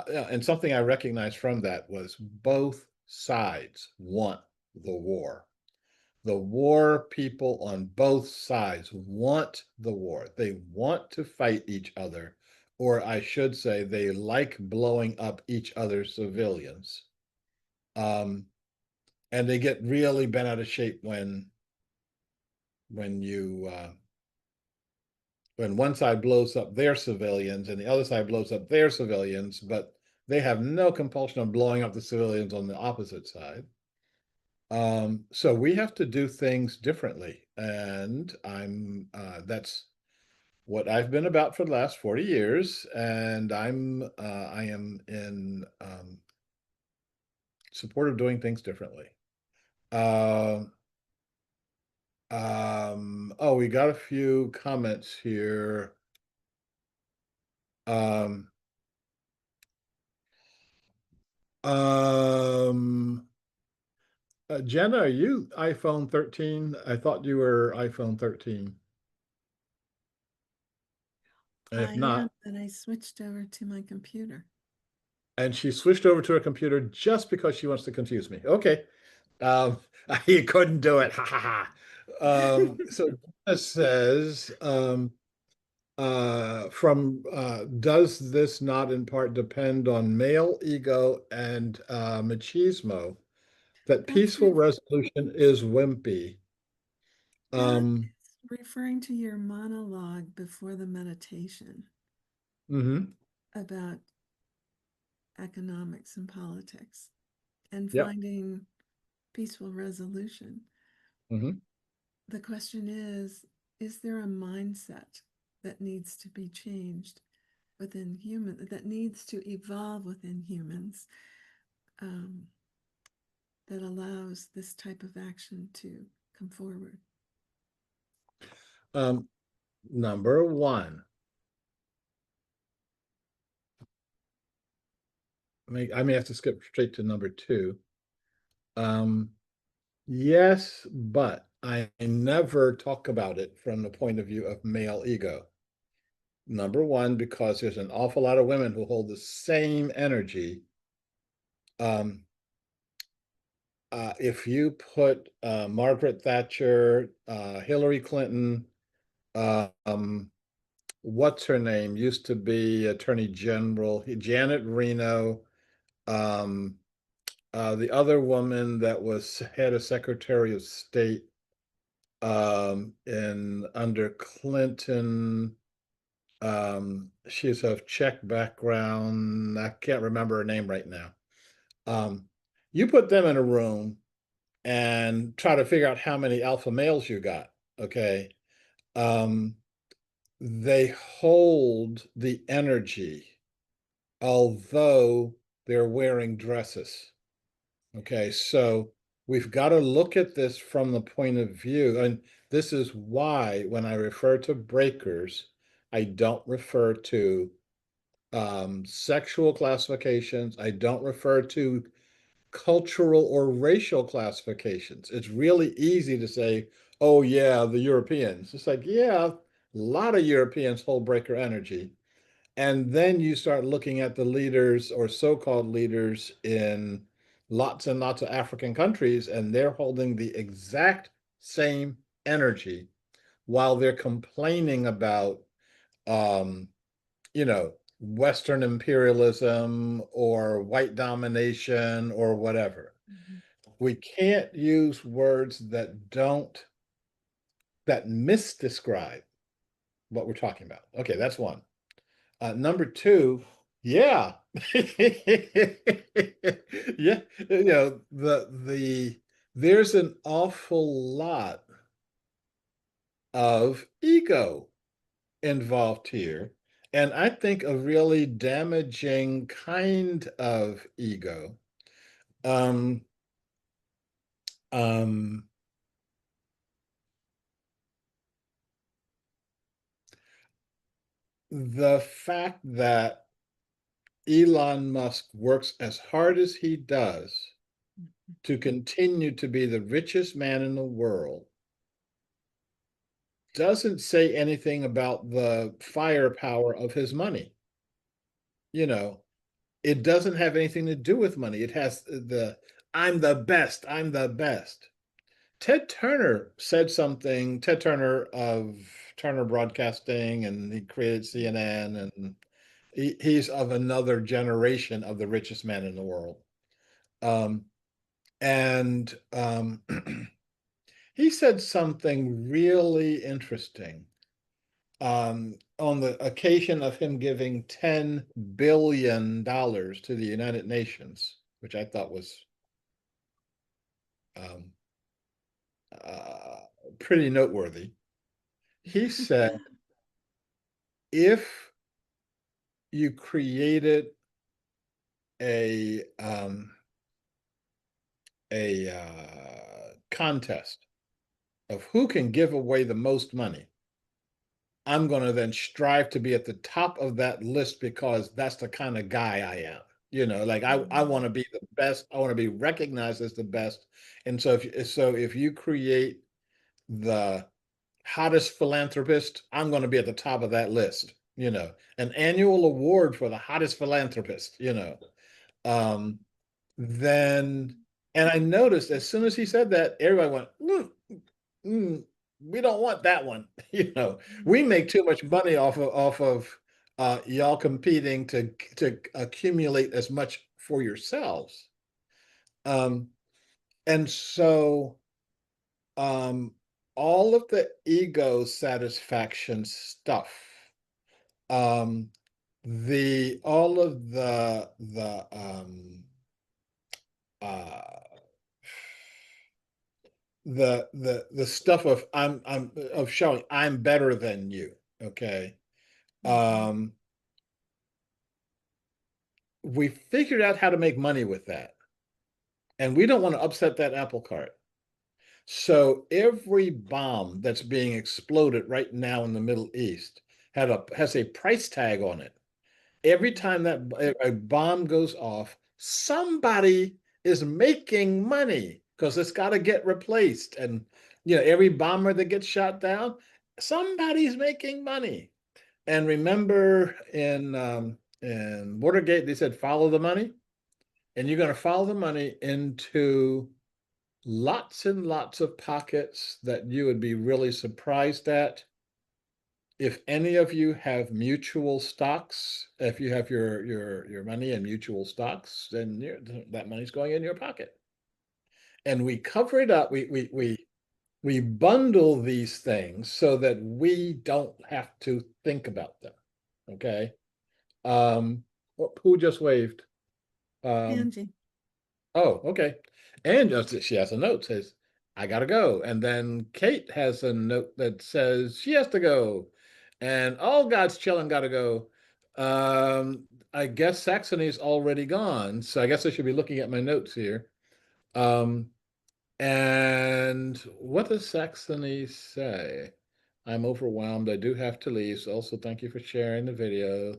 and something I recognized from that was both sides want the war. The war people on both sides want the war. They want to fight each other, or I should say, they like blowing up each other's civilians. Um, and they get really bent out of shape when when when one side blows up their civilians and the other side blows up their civilians, but they have no compulsion of blowing up the civilians on the opposite side. So we have to do things differently, and that's what I've been about for the last 40 years, and I am in support of doing things differently. Um, oh, we got a few comments here. Um, um, Jenna, are you iPhone 13? I thought you were iPhone 13. And I if am, not, and I switched over to my computer. and she switched over to her computer just because she wants to confuse me. Okay. Um, you couldn't do it. Ha ha ha. So Jenna says, does this not in part depend on male ego and machismo? That That's peaceful resolution is wimpy. that Um, is referring to your monologue before the meditation mhm. about economics and politics and Yep. finding peaceful resolution. Hmm. The question is there a mindset that needs to be changed within human that needs to evolve within humans um, that allows this type of action to come forward? Um, Number one, I may have to skip straight to number two. Um, yes, but I never talk about it from the point of view of male ego. Number one, because there's an awful lot of women who hold the same energy. Um, if you put Margaret Thatcher, Hillary Clinton, um, what's her name? Used to be Attorney General, Janet Reno, um, the other woman that was head of Secretary of State in under Clinton. She's of Czech background. I can't remember her name right now. Um, you put them in a room and try to figure out how many alpha males you got. Okay. Um, they hold the energy, although they're wearing dresses. Okay. So we've got to look at this from the point of view. And this is why when I refer to breakers, I don't refer to sexual classifications. I don't refer to cultural or racial classifications. It's really easy to say, oh, yeah, the Europeans. It's like, yeah, a lot of Europeans hold breaker energy. And then you start looking at the leaders or so-called leaders in lots and lots of African countries, and they're holding the exact same energy while they're complaining about um, Western imperialism or white domination or whatever. Mhm. We can't use words that misdescribe what we're talking about. Okay, that's one. Number two, yeah. Yeah, there's an awful lot of ego involved here. And I think a really damaging kind of ego. Um, um, the fact that Elon Musk works as hard as he does to continue to be the richest man in the world doesn't say anything about the firepower of his money. You know, it doesn't have anything to do with money. It has I'm the best, I'm the best. Ted Turner said something, Ted Turner of Turner Broadcasting, and he created CNN, and he's of another generation of the richest man in the world. Um, and he said something really interesting on the occasion of him giving $10 billion to the United Nations, which I thought was um, uh, pretty noteworthy. He said, if you created a contest of who can give away the most money, I'm going to then strive to be at the top of that list because that's the kind of guy I am. Like I want to be the best. I want to be recognized as the best. And so if you create the hottest philanthropist, I'm going to be at the top of that list. An annual award for the hottest philanthropist. Um, then, and I noticed as soon as he said that, everybody went, mm, we don't want that one. We make too much money off of y'all competing to accumulate as much for yourselves. Um, and so all of the ego satisfaction stuff, um, the all of uh the stuff of I'm of showing I'm better than you. Okay. Um, we figured out how to make money with that. And we don't want to upset that apple cart. So every bomb that's being exploded right now in the Middle East has a price tag on it. Every time that a bomb goes off, somebody is making money because it's got to get replaced. And every bomber that gets shot down, somebody's making money. And remember in Watergate, they said follow the money, and you're going to follow the money into lots and lots of pockets that you would be really surprised at. If any of you have mutual stocks, if you have your money in mutual stocks, then that money's going in your pocket. And we cover it up. We bundle these things so that we don't have to think about them. Okay. Who just waved? Angie. Oh, okay. And she has a note says, I gotta go. And then Kate has a note that says she has to go. And all God's children gotta go. I guess Saxony's already gone. So I guess I should be looking at my notes here. And what does Saxony say? I'm overwhelmed. I do have to leave. So also, thank you for sharing the video.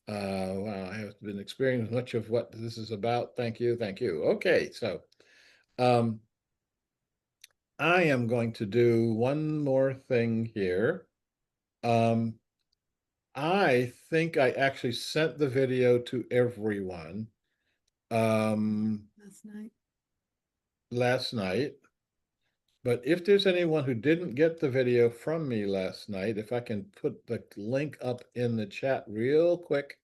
Wow, I have been experiencing much of what this is about. Thank you. Thank you. Okay, so um, I am going to do one more thing here. Um, I think I actually sent the video to everyone Last night. last night. But if there's anyone who didn't get the video from me last night, if I can put the link up in the chat real quick,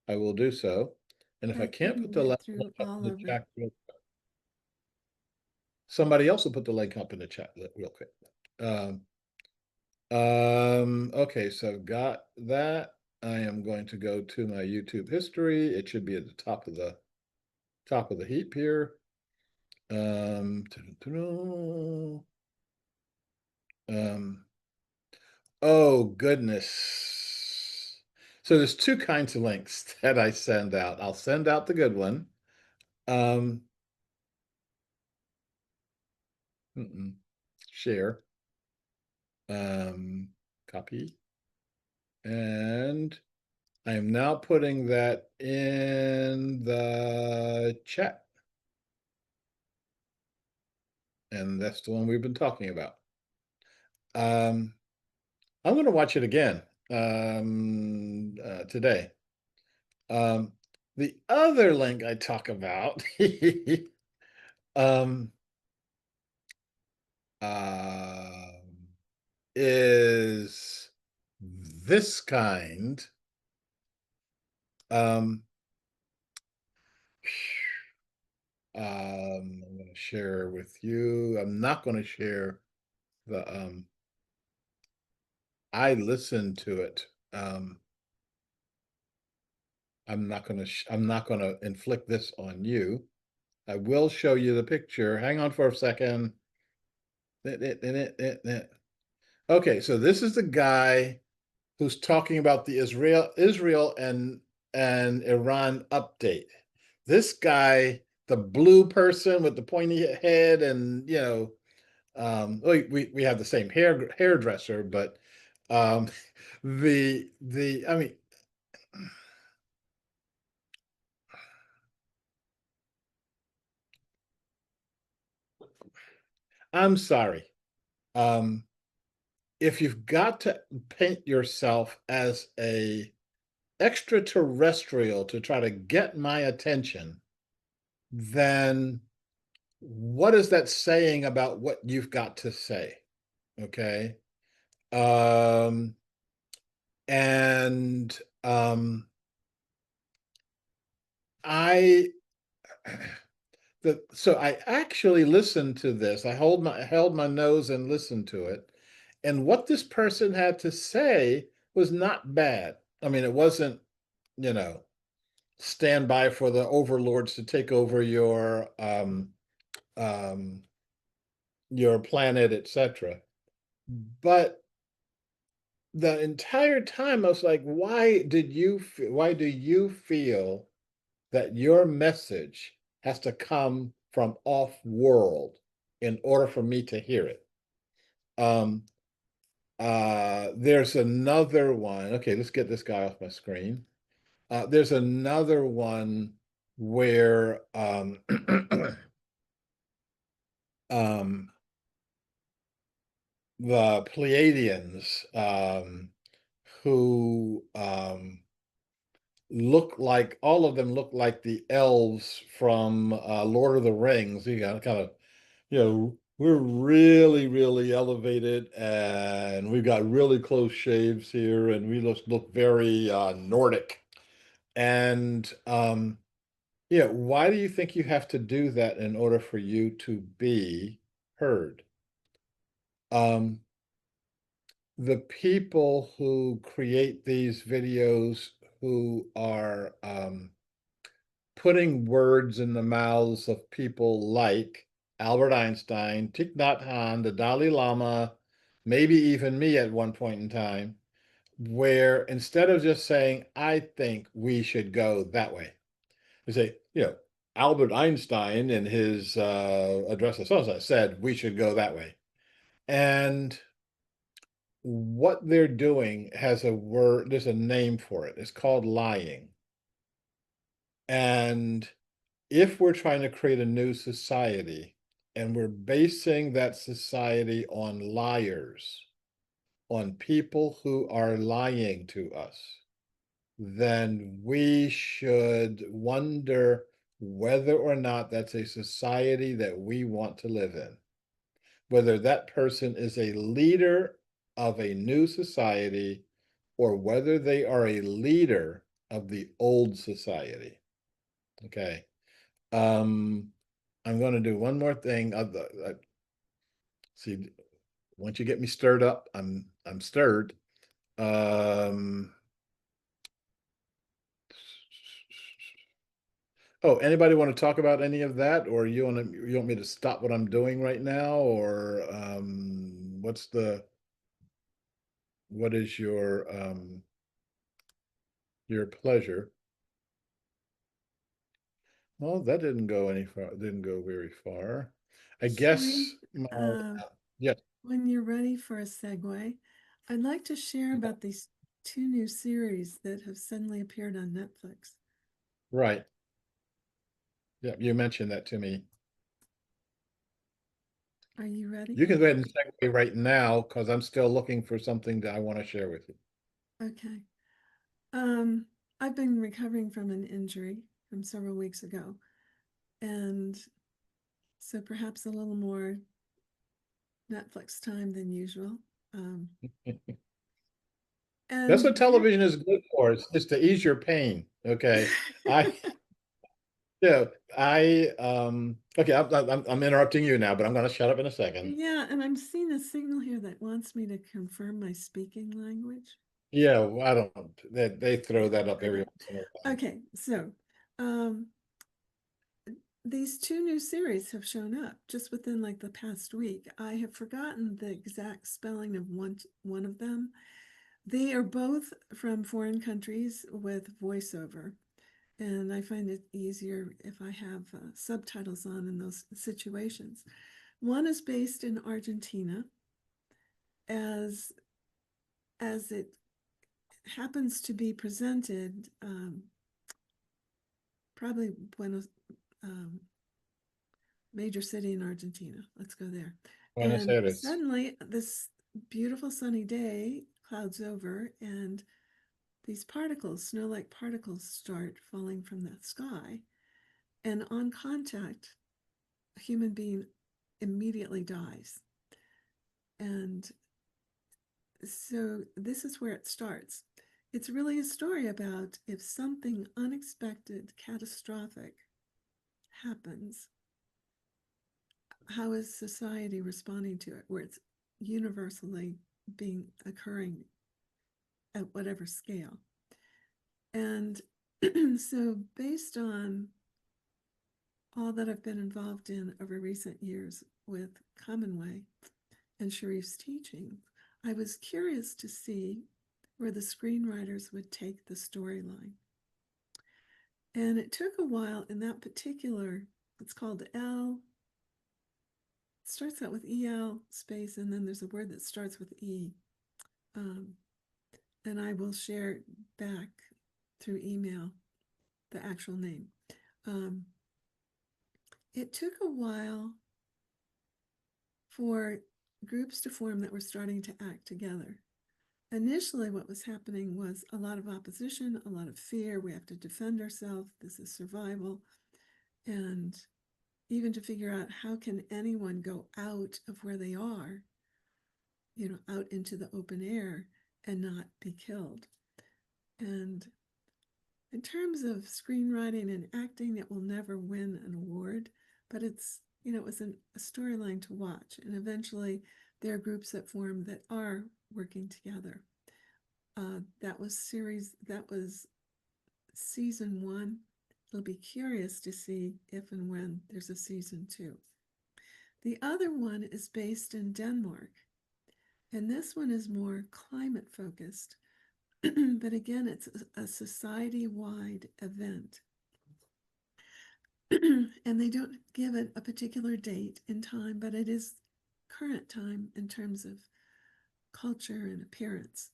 I will do so. And if I can't couldn't put the get link through up all in the of it. chat, somebody else will put the link up in the chat real quick. Okay, so I've got that. I am going to go to my YouTube history. It should be at the top of the heap here. Oh goodness. So there's two kinds of links that I send out. I'll send out the good one. Share. Copy. And I am now putting that in the chat. And that's the one we've been talking about. I'm going to watch it again today. The other link I talk about um, is this kind. I'm going to share with you. I'm not going to share the I listened to it. I'm not going to inflict this on you. I will show you the picture. Hang on for a second. Okay, so this is the guy who's talking about the Israel and Iran update. This guy, the blue person with the pointy head, and we have the same hairdresser, but the I mean, I'm sorry. If you've got to paint yourself as a extraterrestrial to try to get my attention, then what is that saying about what you've got to say? Okay. Um, and I so I actually listened to this. I held my nose and listened to it. And what this person had to say was not bad. I mean, it wasn't, stand by for the overlords to take over um your planet, etc. But the entire time I was like, why do you feel that your message has to come from off world in order for me to hear it? Um, there's another one. Okay, let's get this guy off my screen. There's another one where um, the Pleiadians, who all of them look like the elves from Lord of the Rings. You got kind of, we're really, really elevated, and we've got really close shaves here, and we just look very Nordic. And why do you think you have to do that in order for you to be heard? The people who create these videos, who are putting words in the mouths of people like Albert Einstein, Thich Nhat Hanh, the Dalai Lama, maybe even me at one point in time, where instead of just saying, I think we should go that way, they say, Albert Einstein in his address to so said we should go that way. And what they're doing has a word, there's a name for it. It's called lying. And if we're trying to create a new society and we're basing that society on liars, on people who are lying to us, then we should wonder whether or not that's a society that we want to live in. Whether that person is a leader of a new society or whether they are a leader of the old society. Okay. I'm going to do one more thing. See, once you get me stirred up, I'm stirred. Oh, anybody want to talk about any of that, or you want me to stop what I'm doing right now, or what is your pleasure? Well, that didn't go didn't go very far. I guess Sheree, yes, when you're ready for a segue, I'd like to share about these two new series that have suddenly appeared on Netflix. right. Yeah, you mentioned that to me. Are you ready? You can go ahead and segue right now because I'm still looking for something that I want to share with you. Okay. I've been recovering from an injury from several weeks ago, and so perhaps a little more Netflix time than usual. That's what And television is good for. It's to ease your pain. Okay. Yeah, okay, I'm interrupting you now, but I'm gonna shut up in a second. Yeah, and I'm seeing a signal here that wants me to confirm my speaking language. Yeah, well, I don't, they throw that up every once in a while. Okay, so um, these two new series have shown up just within like the past week. I have forgotten the exact spelling of one of them. They are both from foreign countries with voiceover, and I find it easier if I have subtitles on in those situations. One is based in Argentina, as it happens to be presented, probably Buenos, major city in Argentina. Let's go there. Buenos And Aires. suddenly, this beautiful sunny day, clouds over, and these particles, snow-like particles, start falling from the sky. And on contact, a human being immediately dies. And so this is where it starts. It's really a story about if something unexpected, catastrophic happens, how is society responding to it, where it's universally occurring at whatever scale. And so based on all that I've been involved in over recent years with Commonway and Sharif's teaching, I was curious to see where the screenwriters would take the storyline. And it took a while in that particular, it's called L, it starts out with EL space, and then there's a word that starts with E. And I will share back through email the actual name. It took a while for groups to form that were starting to act together. Initially, what was happening was a lot of opposition, a lot of fear. We have to defend ourselves. This is survival. And even to figure out how can anyone go out of where they are, out into the open air and not be killed. And in terms of screenwriting and acting, it will never win an award, but it was a storyline to watch. And eventually there are groups that form that are working together. That was season 1. It'll be curious to see if and when there's a season 2. The other one is based in Denmark, and this one is more climate focused. But again, it's a society-wide event. And they don't give it a particular date in time, but it is current time in terms of culture and appearance.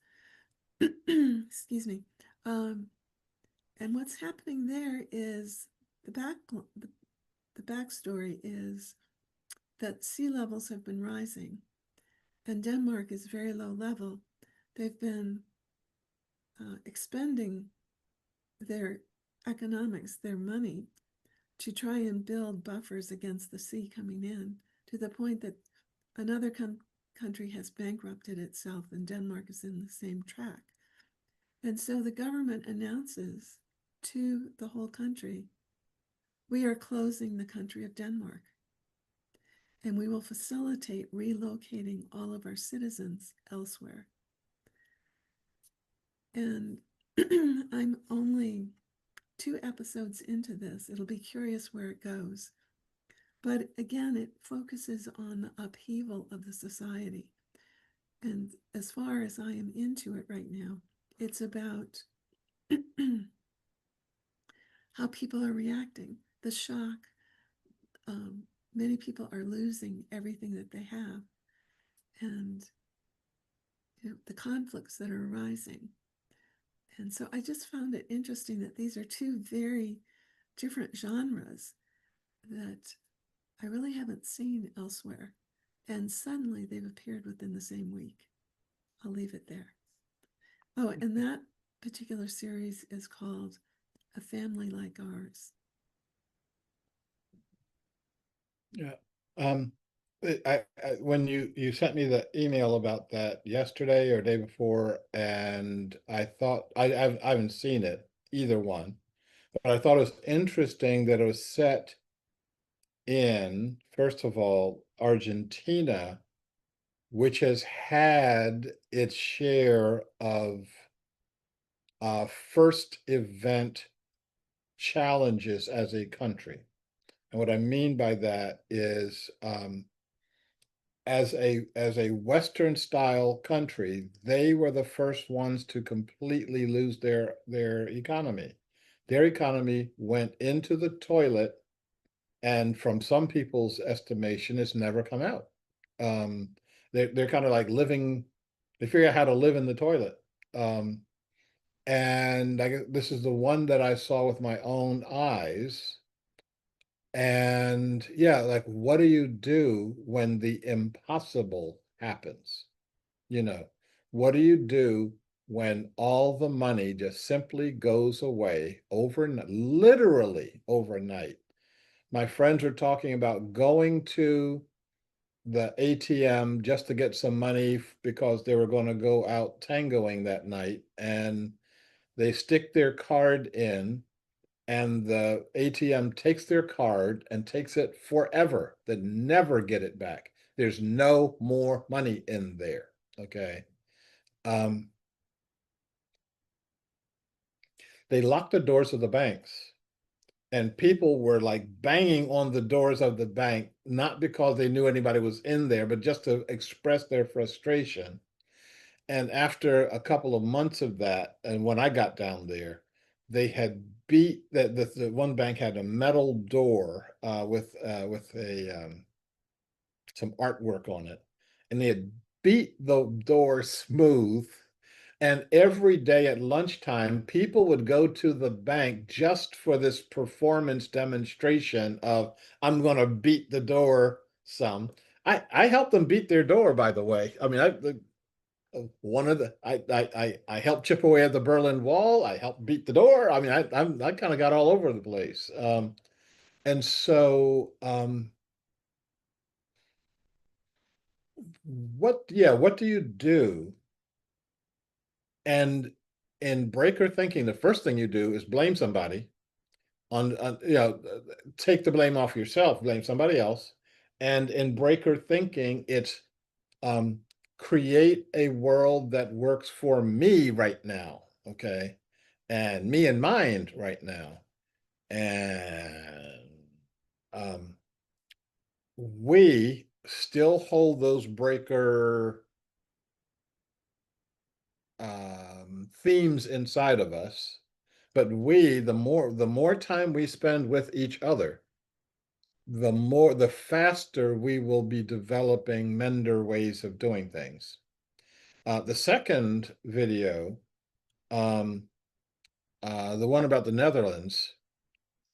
Excuse me. And what's happening there is the backstory is that sea levels have been rising, and Denmark is very low level. They've been expending their economics, their money, to try and build buffers against the sea coming in, to the point that another country has bankrupted itself, and Denmark is in the same track. And so the government announces to the whole country, we are closing the country of Denmark, and we will facilitate relocating all of our citizens elsewhere. And I'm only 2 episodes into this. It'll be curious where it goes. But again, it focuses on the upheaval of the society. And as far as I am into it right now, it's about how people are reacting, the shock. Many people are losing everything that they have, and the conflicts that are arising. And so I just found it interesting that these are 2 very different genres that I really haven't seen elsewhere. And suddenly they've appeared within the same week. I'll leave it there. Oh, and that particular series is called A Family Like Ours. Yeah. When you sent me the email about that yesterday or day before, and I thought I haven't seen it, either one, But I thought it was interesting that it was set in, first of all, Argentina, which has had its share of first event challenges as a country. And what I mean by that is as a Western style country, they were the first ones to completely lose their economy. Their economy went into the toilet, and from some people's estimation, it's never come out. Um, they're kind of like living, they figure out how to live in the toilet. Um, and I guess this is the one that I saw with my own eyes. And yeah, like what do you do when the impossible happens? You know, what do you do when all the money just simply goes away overnight, literally overnight? My friends were talking about going to the ATM just to get some money because they were going to go out tangoing that night, and they stick their card in, and the ATM takes their card and takes it forever. They never get it back. There's no more money in there. Okay. Um, they locked the doors of the banks, and people were like banging on the doors of the bank, not because they knew anybody was in there, but just to express their frustration. And after a couple of months of that, and when I got down there, they had beat that the one bank had a metal door with a some artwork on it, and they had beat the door smooth. And every day at lunchtime, people would go to the bank just for this performance demonstration of, I'm going to beat the door some. I helped them beat their door, by the way. I mean, one of the I helped chip away at the Berlin Wall. I helped beat the door. I mean, I kind of got all over the place. And so what do you do? And in breaker thinking, the first thing you do is blame somebody on take the blame off yourself, blame somebody else. And in breaker thinking, it's um, create a world that works for me right now, okay, and me in mind right now. And um, we still hold those breaker themes inside of us, but the more time we spend with each other, the faster we will be developing mender ways of doing things. The second video, um, the one about the Netherlands,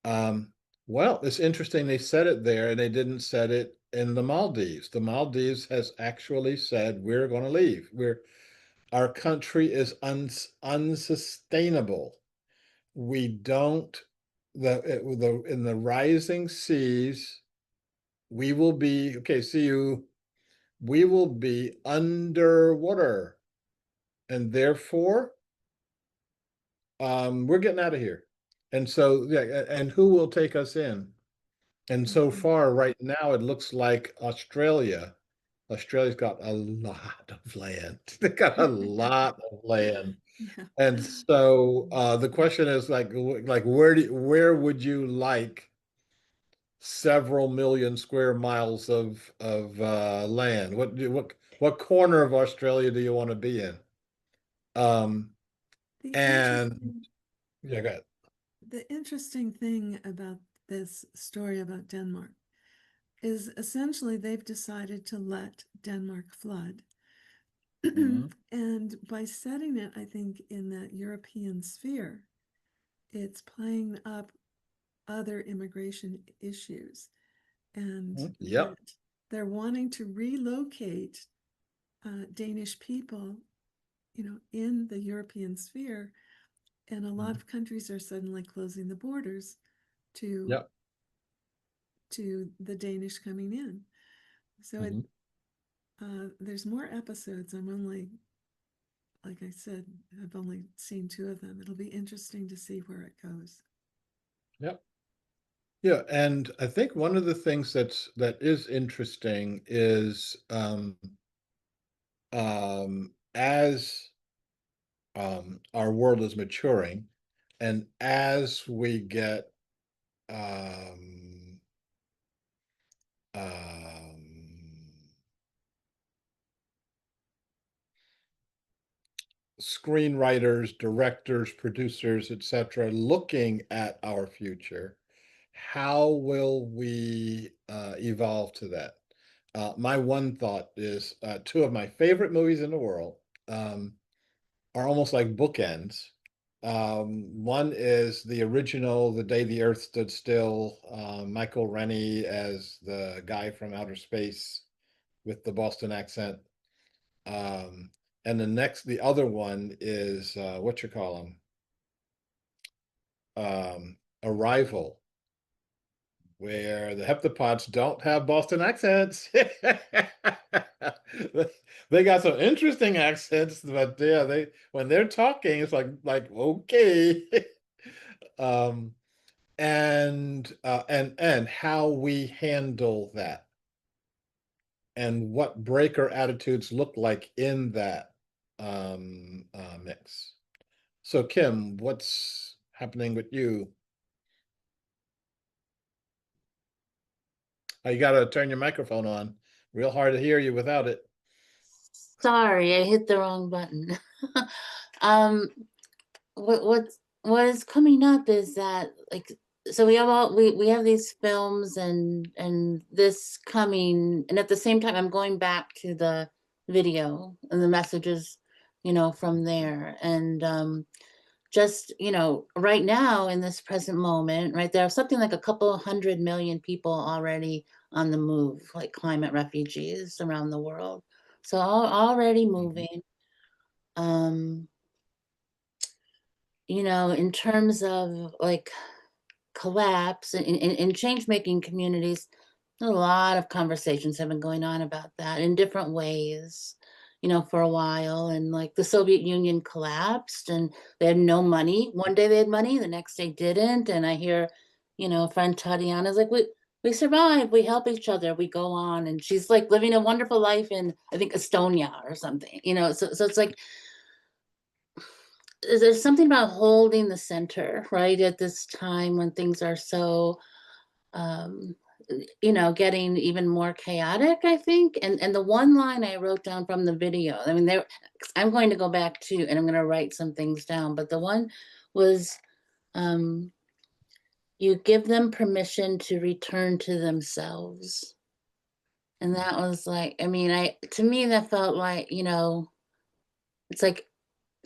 um, well, it's interesting they said it there and they didn't set it in the Maldives. The Maldives has actually said we're going to leave. Our country is unsustainable. We don't in the rising seas, we will be okay. See you. We will be underwater, and therefore we're getting out of here. And so, yeah, and who will take us in? And so Mhm. far, right now, it looks like Australia. Australia's got a lot of land. They got a lot of land. Yeah. And so the question is like where would you like several million square miles of land? What corner of Australia do you want to be in? Um, The and interesting, yeah, go ahead. the interesting thing about this story about Denmark is essentially they've decided to let Denmark flood. Mhm. And by setting it, I think, in that European sphere, it's playing up other immigration issues. And Yep. that they're wanting to relocate Danish people, in the European sphere. And a lot Mhm. of countries are suddenly closing the borders to Yep. to the Danish coming in. So Mhm. there's more episodes. I'm only, like I said, I've only seen two of them. It'll be interesting to see where it goes. Yep. Yeah, and I think one of the things that is interesting is as our world is maturing, and as we get um, um, screenwriters, directors, producers, etc., looking at our future, how will we evolve to that? My one thought is two of my favorite movies in the world um, are almost like bookends. One is the original The Day the Earth Stood Still, Michael Rennie as the guy from outer space with the Boston accent. Um, and the other one is what you call them, Arrival, where the heptapods don't have Boston accents. They got some interesting accents, but yeah, they when they're talking, it's like okay. um, and how we handle that and what breaker attitudes look like in that mix. So, Kim, what's happening with you? Oh, you got to turn your microphone on. Real hard to hear you without it. Sorry, I hit the wrong button. um, what is coming up is that like so we have these films and this coming, and at the same time I'm going back to the video and the messages, from there, and just right now in this present moment, right, there are something like a couple 100 million people already on the move, like climate refugees around the world, so already Mhm. moving. um in terms of like collapse in change making communities, a lot of conversations have been going on about that in different ways, for a while. And like the Soviet Union collapsed and they had no money. One day they had money, the next day didn't. And I hear, friend Tatiana's like, we survive, we help each other, we go on. And she's like living a wonderful life in, I think, Estonia or something, so it's like there's something about holding the center, right, at this time when things are so um getting even more chaotic, I think. And the one line I wrote down from the video, I mean, there, I'm going to go back to and I'm going to write some things down, but the one was, um you give them permission to return to themselves. And that was like, I mean, I to me that felt like, it's like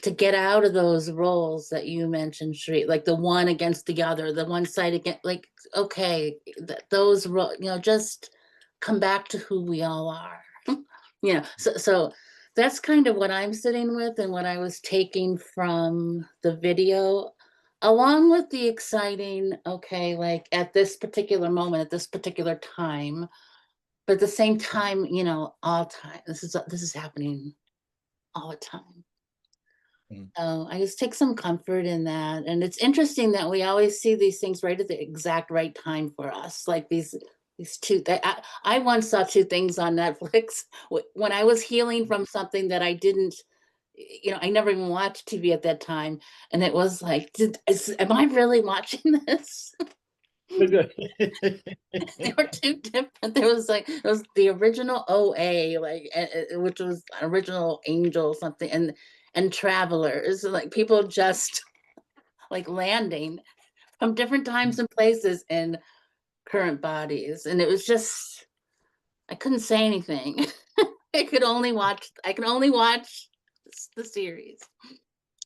to get out of those roles that you mentioned, Shri, like the one against the other, the one side against, like, okay, those just come back to who we all are. So that's kind of what I'm sitting with and what I was taking from the video, along with the exciting, okay, like at this particular moment, at this particular time, but at the same time, all time. This is happening all the time. Mm. So I just take some comfort in that. And it's interesting that we always see these things right at the exact right time for us. Like these two that I once saw two things on Netflix when I was healing from something that I didn't, I never even watched TV at that time. And it was like, am I really watching this? They were two different. There was like it was the original OA, like which was original Angel something, and Travelers, like people just like landing from different times and places in current bodies, and it was just I couldn't say anything. I could only watch the series.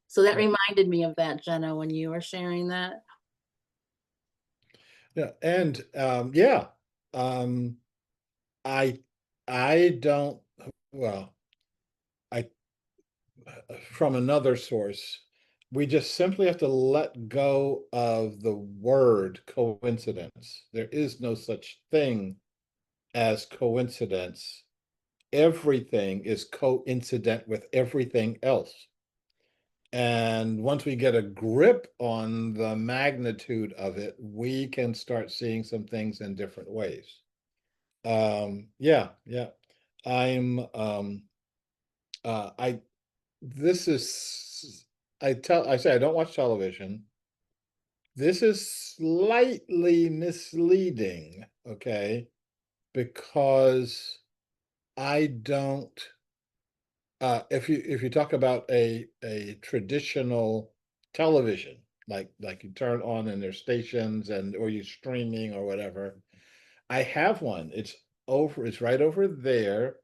So that Yeah, reminded me of that, Jenna, when you were sharing that. yeah, and yeah, um, I I don't well, I from another source, we just simply have to let go of the word coincidence. There is no such thing as coincidence. Everything is coincident with everything else. And once we get a grip on the magnitude of it, we can start seeing some things in different ways. Yeah, yeah. I'm I this is I say I don't watch television. This is slightly misleading, okay? Because I don't if you talk about a traditional television, like you turn on and there's stations and or you streaming or whatever, I have one. It's right over there.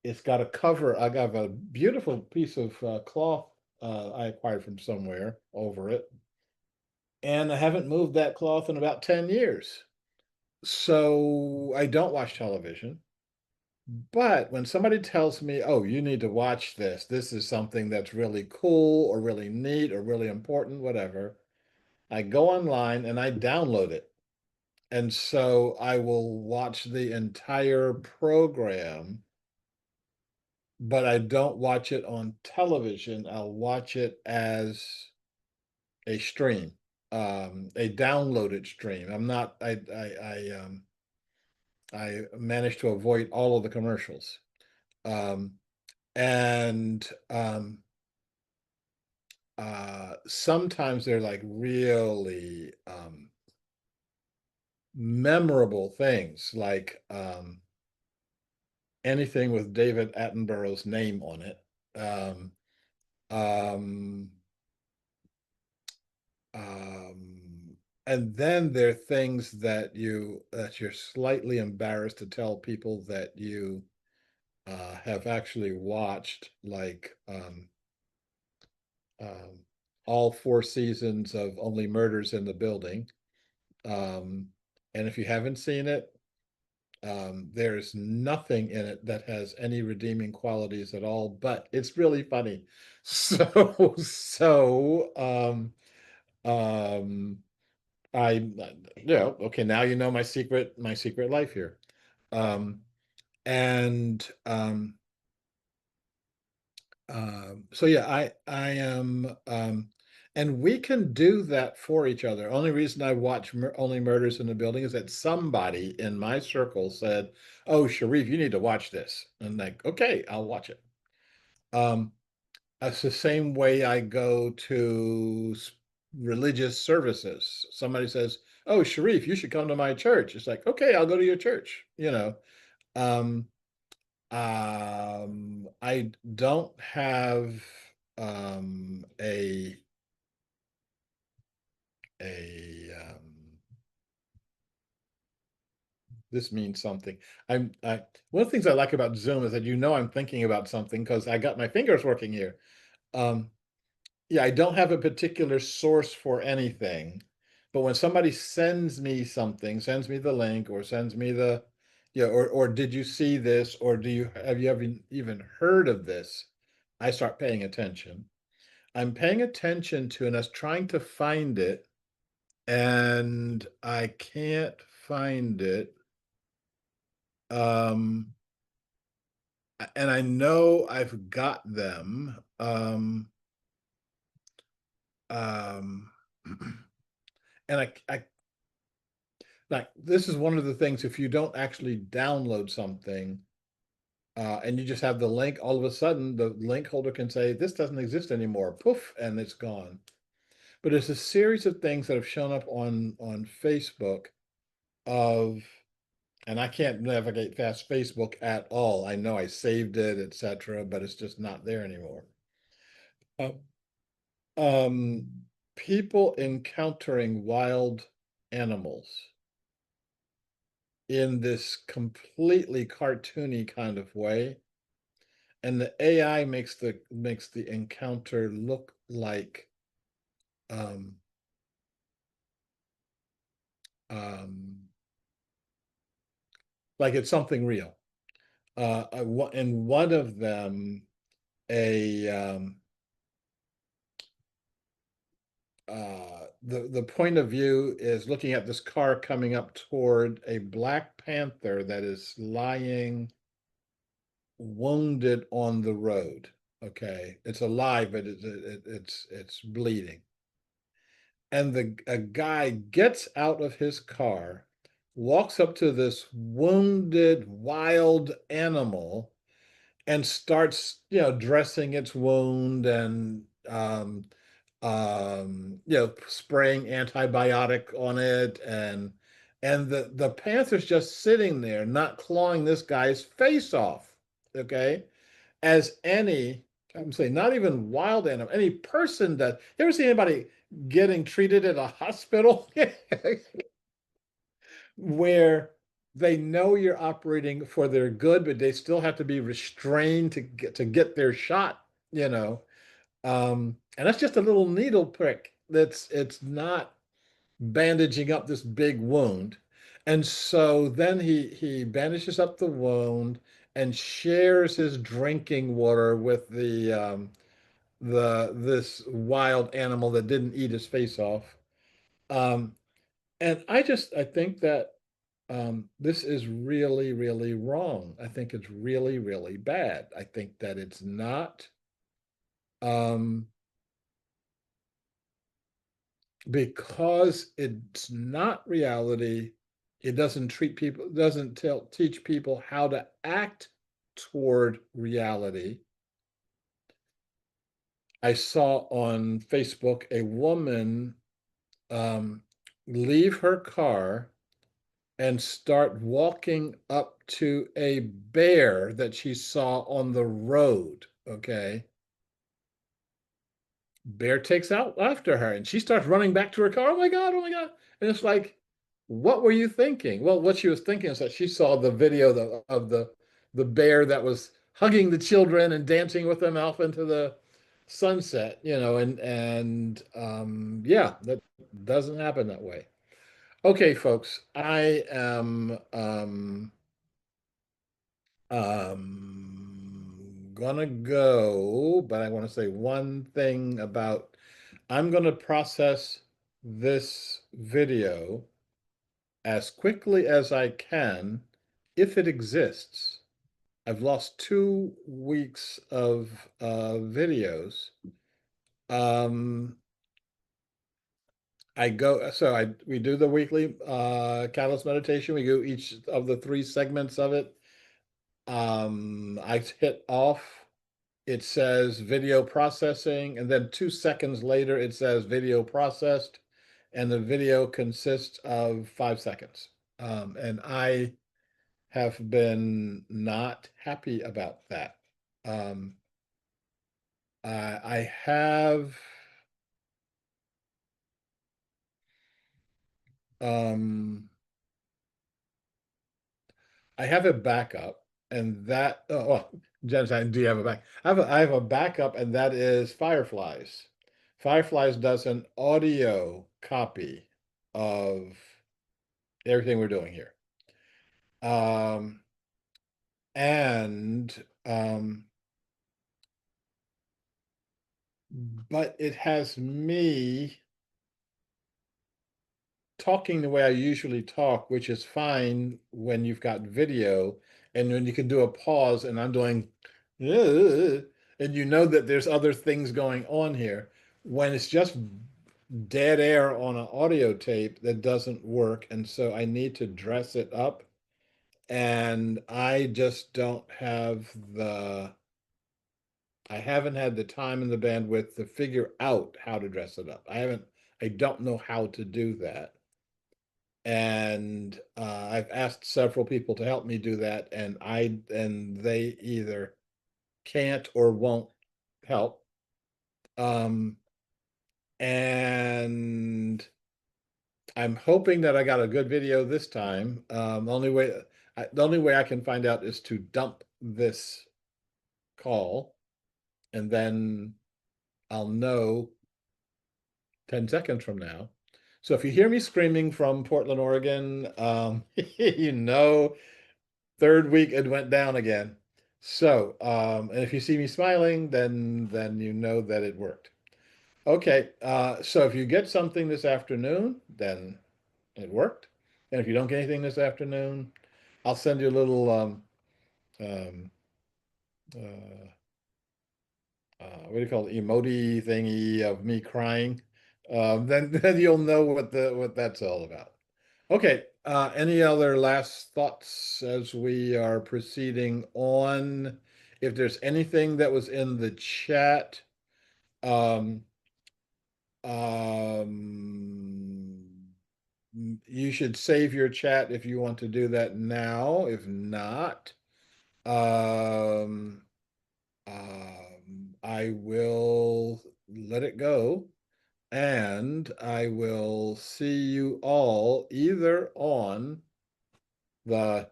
It's got a cover. I got a beautiful piece of cloth I acquired from somewhere over it, and I haven't moved that cloth in about 10 years. So I don't watch television. But when somebody tells me, oh, you need to watch this, this is something that's really cool or really neat or really important, whatever, I go online and I download it. And so I will watch the entire program, but I don't watch it on television. I'll watch it as a stream, a downloaded stream. I managed to avoid all of the commercials. Um, and sometimes they're like really memorable things, like anything with David Attenborough's name on it. Um, um, um, and then there are things that you're slightly embarrassed to tell people that you have actually watched, like um, all 4 seasons of Only Murders in the Building. Um, and if you haven't seen it, there's nothing in it that has any redeeming qualities at all, but it's really funny. So, um, yeah, okay, now you know my secret life here. Um, and so yeah, I am and we can do that for each other. Only reason I watch Only Murders in the Building is that somebody in my circle said, "Oh, Sharif, you need to watch this." And like, okay, I'll watch it. Um, that's the same way I go to religious services. Somebody says, "Oh, Sharif, you should come to my church." It's like, okay, I'll go to your church, you know. Um, I don't have a this means something. One of the things I like about Zoom is that I'm thinking about something because I got my fingers working here. Um, yeah, I don't have a particular source for anything, but when somebody sends me something, sends me the link or sends me the, yeah, or did you see this, or have you ever even heard of this? I start paying attention. I'm paying attention to and I was trying to find it, and I can't find it. Um, and I know I've got them. Um, and I like this is one of the things if you don't actually download something and you just have the link, all of a sudden the link holder can say this doesn't exist anymore, poof, and it's gone. But it's a series of things that have shown up on Facebook of, and I can't navigate fast Facebook at all. I know I saved it, etc., but it's just not there anymore. Uh, um, People encountering wild animals in this completely cartoony kind of way, and the AI makes the encounter look um, um, like it's something real. In one of them, a the point of view is looking at this car coming up toward a black panther that is lying wounded on the road. Okay, it's alive, but it's bleeding. And a guy gets out of his car, walks up to this wounded wild animal, and starts, dressing its wound and spraying antibiotic on it, and the panther's just sitting there, not clawing this guy's face off. Okay, as any, I'm saying, not even wild animal, any person that, you ever see anybody getting treated at a hospital where they know you're operating for their good, but they still have to be restrained to get their shot, and that's just a little needle prick. It's not bandaging up this big wound. And so then he bandages up the wound and shares his drinking water with the this wild animal that didn't eat his face off. Um, and I think that this is really, really wrong. I think it's really, really bad. I think that it's not um, because it's not reality. It doesn't teach people how to act toward reality. I saw on Facebook a woman um, leave her car and start walking up to a bear that she saw on the road. Okay. Bear takes out after her and she starts running back to her car. Oh my God, oh my God. And it's like, what were you thinking? Well, what she was thinking is that she saw the video of the bear that was hugging the children and dancing with them off into the sunset, and yeah, that doesn't happen that way. Okay, folks, I am gonna go, but I want to say one thing about I'm gonna process this video as quickly as I can if it exists. I've lost 2 weeks of videos. Um, we do the weekly Catalyst meditation. We do each of the 3 segments of it. I hit off. It says video processing, and then 2 seconds later, it says video processed, and the video consists of 5 seconds. And I have been not happy about that. Um, I um, I have a backup, and that well, Jen, do you have a back? I have a backup, and that is Fireflies. Fireflies does an audio copy of everything we're doing here. Um, and but it has me talking the way I usually talk, which is fine when you've got video and when you can do a pause and I'm doing, "Ugh," and you know that there's other things going on here. When it's just dead air on an audio tape, that doesn't work. And so I need to dress it up. And I just don't have I haven't had the time and the bandwidth to figure out how to dress it up. I don't know how to do that. And I've asked several people to help me do that, and they either can't or won't help. Um, and I'm hoping that I got a good video this time. The only way I can find out is to dump this call, and then I'll know 10 seconds from now. So if you hear me screaming from Portland, Oregon, you know, third week it went down again. So, and if you see me smiling, then you know that it worked. Okay, so if you get something this afternoon, then it worked. And if you don't get anything this afternoon, I'll send you a little um, uh, what do you call it, emoji thingy of me crying, then you'll know what that's all about. Okay, any other last thoughts as we are proceeding on? If there's anything that was in the chat, um, you should save your chat if you want to do that now. If not, um, I will let it go, and I will see you all either on the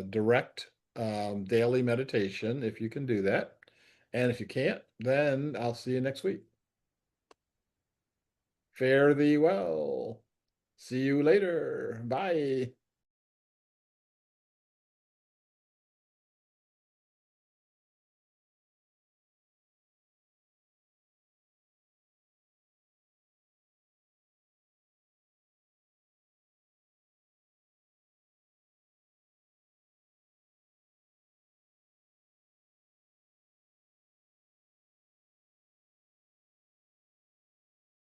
direct daily meditation, if you can do that. And if you can't, then I'll see you next week. Fare thee well. See you later. Bye.